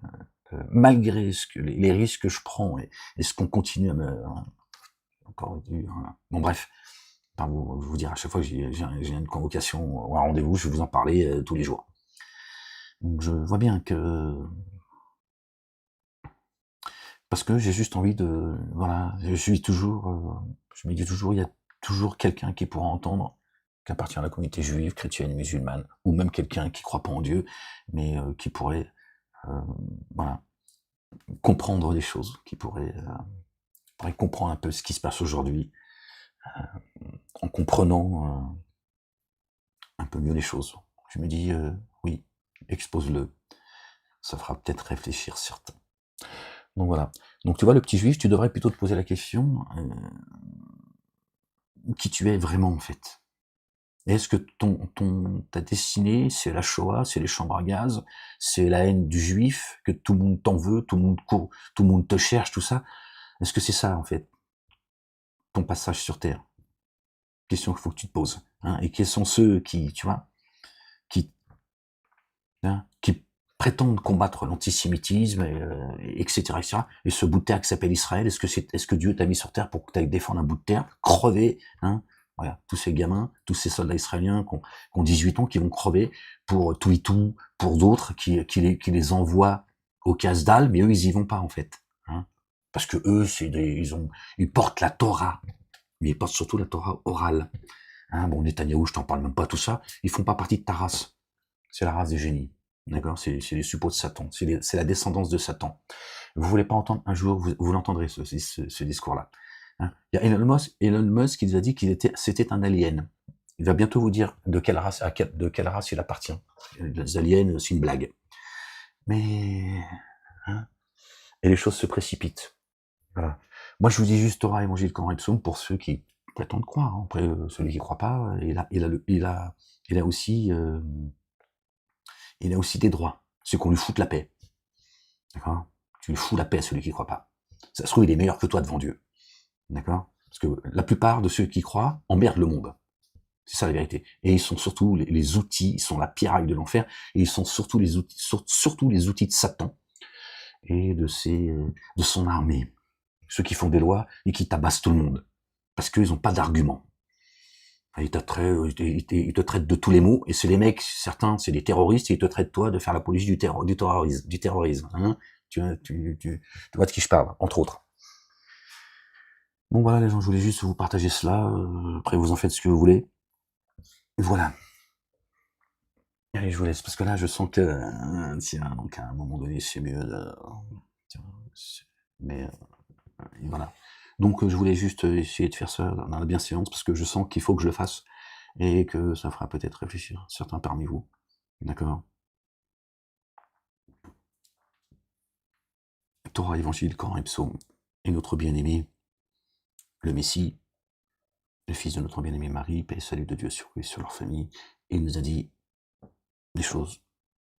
malgré les risques que je prends et ce qu'on continue à me... Encore, voilà. Bon bref, enfin, vous dire à chaque fois que j'ai une convocation ou un rendez-vous, je vais vous en parler tous les jours. Donc je vois bien que... Parce que j'ai juste envie de... Voilà, je suis toujours... je me dis toujours, il y a toujours quelqu'un qui pourra entendre, qui appartient à la communauté juive, chrétienne, musulmane, ou même quelqu'un qui croit pas en Dieu, mais qui pourrait... voilà, comprendre des choses, qui pourrait comprendre un peu ce qui se passe aujourd'hui, en comprenant un peu mieux les choses. Je me dis, oui, expose-le, ça fera peut-être réfléchir certains. Donc voilà. Donc tu vois, le petit juif, tu devrais plutôt te poser la question, qui tu es vraiment en fait. Est-ce que ta destinée, c'est la Shoah, c'est les chambres à gaz, c'est la haine du juif, que tout le monde t'en veut, tout le monde court, tout le monde te cherche, tout ça? Est-ce que c'est ça, en fait, ton passage sur Terre? Question qu'il faut que tu te poses. Hein, et quels sont ceux qui, tu vois, qui, qui prétendent combattre l'antisémitisme, etc., etc., et ce bout de terre qui s'appelle Israël, est-ce que Dieu t'a mis sur Terre pour que tu ailles défendre un bout de terre, crever, hein? Voilà, tous ces gamins, tous ces soldats israéliens qui ont 18 ans, qui vont crever pour tout, pour d'autres qui les envoient au casse-dalle, mais eux, ils y vont pas, en fait. Hein, parce que eux, ils portent la Torah, mais ils portent surtout la Torah orale. Hein, bon, Netanyahou, je t'en parle même pas, tout ça, ils font pas partie de ta race. C'est la race des génies. D'accord? C'est les suppôts de Satan. C'est la descendance de Satan. Vous voulez pas entendre un jour, vous l'entendrez, ce discours-là. Hein, il y a Elon Musk qui nous a dit c'était un alien. Il va bientôt vous dire de quelle race il appartient. Les aliens, c'est une blague. Mais, hein, et les choses se précipitent. Voilà. Moi, je vous dis juste Torah, Évangile, Coran et Psaume pour ceux qui prétendent croire. Hein. Après, celui qui croit pas, il a aussi des droits. C'est qu'on lui foute la paix. D'accord? Tu lui fous la paix à celui qui croit pas. Ça se trouve, il est meilleur que toi devant Dieu. D'accord? Parce que la plupart de ceux qui croient emmerdent le monde. C'est ça la vérité. Et ils sont surtout les outils, ils sont la pierraille de l'enfer, et ils sont surtout les outils de Satan et de son armée. Ceux qui font des lois et qui tabassent tout le monde. Parce qu'ils n'ont pas d'argument. Ils te traitent de tous les mots, et c'est les mecs, certains, c'est des terroristes, et ils te traitent toi de faire l'apologie du terrorisme. Hein, tu vois de qui je parle, entre autres. Bon voilà les gens, je voulais juste vous partager cela, après vous en faites ce que vous voulez. Et voilà. Allez, je vous laisse, parce que là je sens que, donc à un moment donné c'est mieux de... Mais voilà. Donc je voulais juste essayer de faire ça dans la bienséance, parce que je sens qu'il faut que je le fasse, et que ça fera peut-être réfléchir certains parmi vous. D'accord? Torah, Évangile, Coran et Psaume, et notre bien-aimé, le Messie, le fils de notre bien-aimé Marie, paix et salut de Dieu sur eux et sur leur famille, et il nous a dit des choses,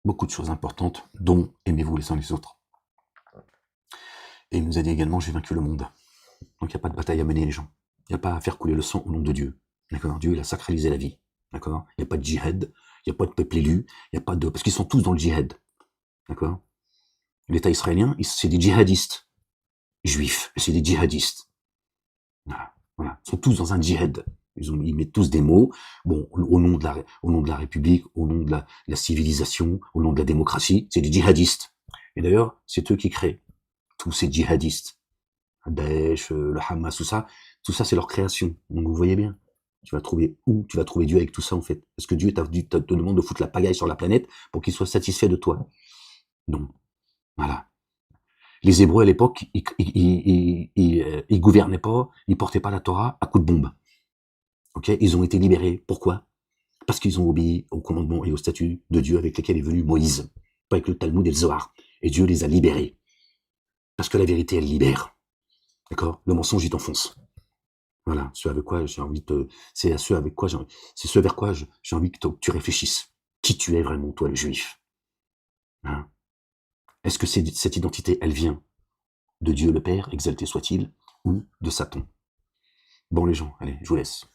beaucoup de choses importantes, dont aimez-vous les uns les autres. Et il nous a dit également, j'ai vaincu le monde. Donc il n'y a pas de bataille à mener les gens. Il n'y a pas à faire couler le sang au nom de Dieu. D'accord? Dieu, il a sacralisé la vie. D'accord? Il n'y a pas de djihad, il n'y a pas de peuple élu, il n'y a pas de... Parce qu'ils sont tous dans le djihad. D'accord? L'État israélien, c'est des djihadistes. Juifs, c'est des djihadistes. Voilà. Ils sont tous dans un djihad. Ils mettent tous des mots, bon, au nom de la République, au nom de la civilisation, au nom de la démocratie, c'est des djihadistes. Et d'ailleurs, c'est eux qui créent tous ces djihadistes. Daesh, le Hamas, tout ça c'est leur création. Donc vous voyez bien, tu vas trouver Dieu avec tout ça en fait. Parce que Dieu te demande de foutre la pagaille sur la planète pour qu'il soit satisfait de toi. Donc, voilà. Les Hébreux à l'époque, ils gouvernaient pas, ils portaient pas la Torah à coups de bombe. Ok, ils ont été libérés. Pourquoi? Parce qu'ils ont obéi aux commandements et aux statuts de Dieu avec lesquels est venu Moïse, pas avec le Talmud et le Zohar. Et Dieu les a libérés. Parce que la vérité, elle libère. D'accord? Le mensonge, il t'enfonce. Voilà, ce avec quoi j'ai envie de c'est à ce avec quoi c'est ce vers quoi j'ai envie que tu réfléchisses. Qui tu es vraiment, toi, le juif? Hein? Est-ce que cette identité, elle vient de Dieu le Père, exalté soit-il, ou de Satan? Bon, les gens, allez, je vous laisse.